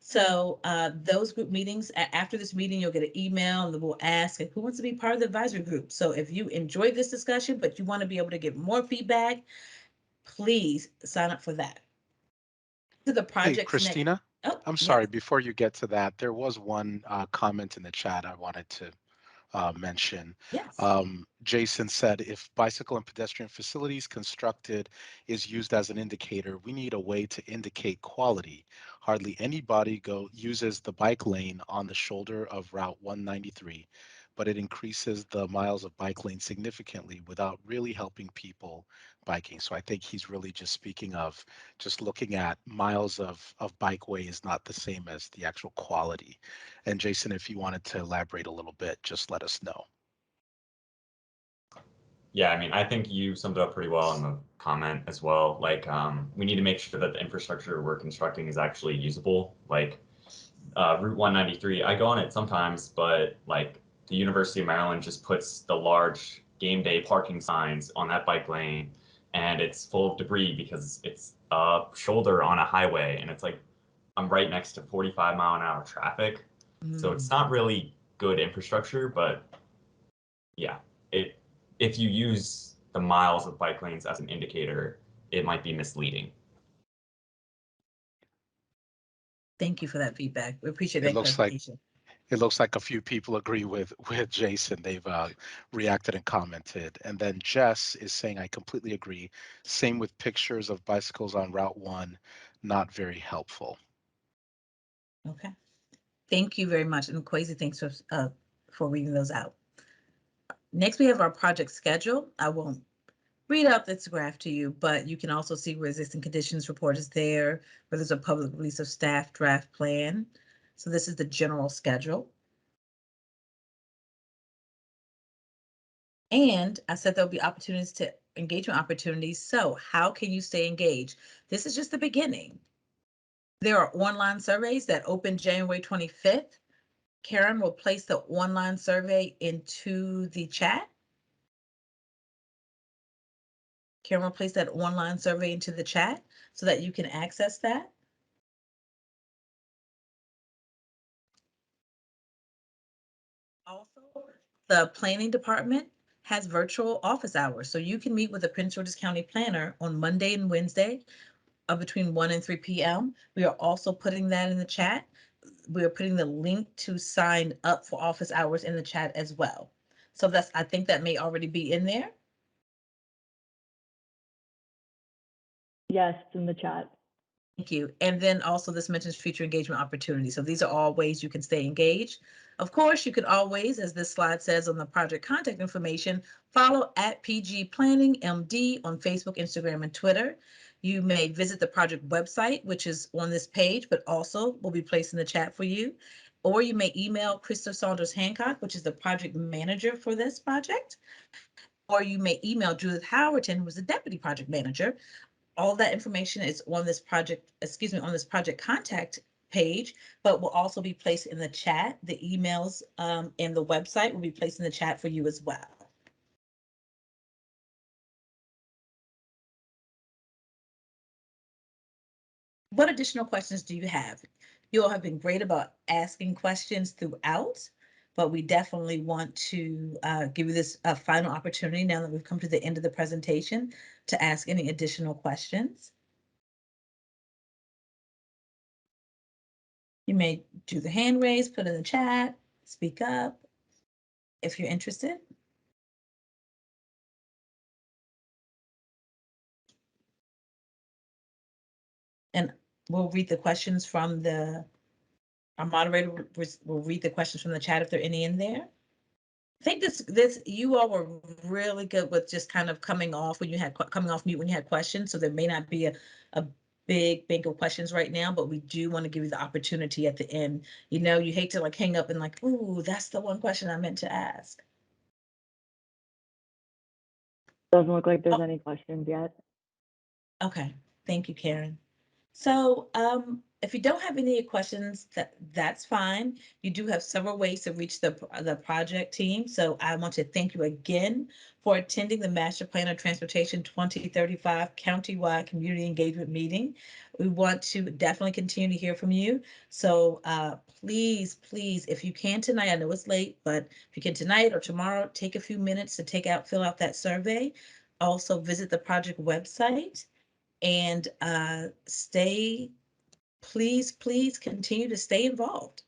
[SPEAKER 1] So those group meetings, after this meeting, you'll get an email and we'll ask who wants to be part of the advisory group. So if you enjoyed this discussion, but you want to be able to get more feedback, please sign up for that. To the
[SPEAKER 9] Hey,
[SPEAKER 1] projects
[SPEAKER 9] Christina,
[SPEAKER 1] next. Oh,
[SPEAKER 9] I'm
[SPEAKER 1] yes.
[SPEAKER 9] sorry, before you get to that, there was one comment in the chat I wanted to mention.
[SPEAKER 1] Yes.
[SPEAKER 9] Jason said, if bicycle and pedestrian facilities constructed is used as an indicator, we need a way to indicate quality. Hardly anybody uses the bike lane on the shoulder of Route 193, but it increases the miles of bike lane significantly without really helping people biking. So I think he's really just speaking of just looking at miles of bikeway is not the same as the actual quality. And Jason, if you wanted to elaborate a little bit, just let us know.
[SPEAKER 5] Yeah, I mean, I think you summed it up pretty well in the comment as well. Like, we need to make sure that the infrastructure we're constructing is actually usable. Like, Route 193, I go on it sometimes, but like the University of Maryland just puts the large game day parking signs on that bike lane, and it's full of debris because it's a shoulder on a highway, and it's like I'm right next to 45-mile-an-hour traffic. So it's not really good infrastructure, but yeah, if you use the miles of bike lanes as an indicator, it might be misleading.
[SPEAKER 1] Thank you for that feedback. We appreciate that
[SPEAKER 9] It looks
[SPEAKER 1] clarification.
[SPEAKER 9] it looks like a few people agree with Jason. They've reacted and commented. And then Jess is saying, I completely agree. Same with pictures of bicycles on Route 1, not very helpful.
[SPEAKER 1] Okay. Thank you very much. And Kwesi, thanks for reading those out. Next, we have our project schedule. I won't read out this graph to you, but you can also see where existing conditions report is there, where there's a public release of staff draft plan. So this is the general schedule. And I said there'll be opportunities to engagement opportunities. So how can you stay engaged? This is just the beginning. There are online surveys that open January 25th. Karen will place the online survey into the chat. Karen will place that online survey into the chat so that you can access that. Also, the planning department has virtual office hours, so you can meet with the Prince George's County planner on Monday and Wednesday between 1 and 3 p.m. We are also putting that in the chat. We are putting the link to sign up for office hours in the chat as well. So I think that may already be in there.
[SPEAKER 2] Yes, it's in the chat.
[SPEAKER 1] Thank you. And then also this mentions future engagement opportunities. So these are all ways you can stay engaged. Of course, you could always, as this slide says on the project contact information, follow at PG Planning MD on Facebook, Instagram, and Twitter. You may visit the project website, which is on this page, but also will be placed in the chat for you. Or you may email Krista Saunders Hancock, which is the project manager for this project. Or you may email Judith Howerton, who is the deputy project manager. All that information is on this project, on this project contact page, but will also be placed in the chat. The emails and the website will be placed in the chat for you as well. What additional questions do you have? You all have been great about asking questions throughout, but we definitely want to give you this final opportunity now that we've come to the end of the presentation to ask any additional questions. You may do the hand raise, put in the chat, speak up if you're interested. And we'll read the questions from our moderator will read the questions from the chat if there are any in there. I think you all were really good with just kind of coming off mute when you had questions. So there may not be a big bank of questions right now, but we do want to give you the opportunity at the end. You know, you hate to like hang up and like, ooh, that's the one question I meant to ask.
[SPEAKER 2] Doesn't look like there's
[SPEAKER 1] Oh.
[SPEAKER 2] any questions yet.
[SPEAKER 1] Okay, thank you, Karen. So, if you don't have any questions, that's fine. You do have several ways to reach the project team. So I want to thank you again for attending the Master Plan of Transportation 2035 Countywide Community Engagement Meeting. We want to definitely continue to hear from you. So please, please, if you can tonight, I know it's late, but if you can tonight or tomorrow, take a few minutes to fill out that survey. Also visit the project website and please continue to stay involved.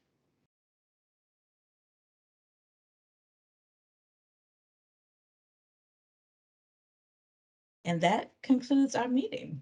[SPEAKER 1] And that concludes our meeting.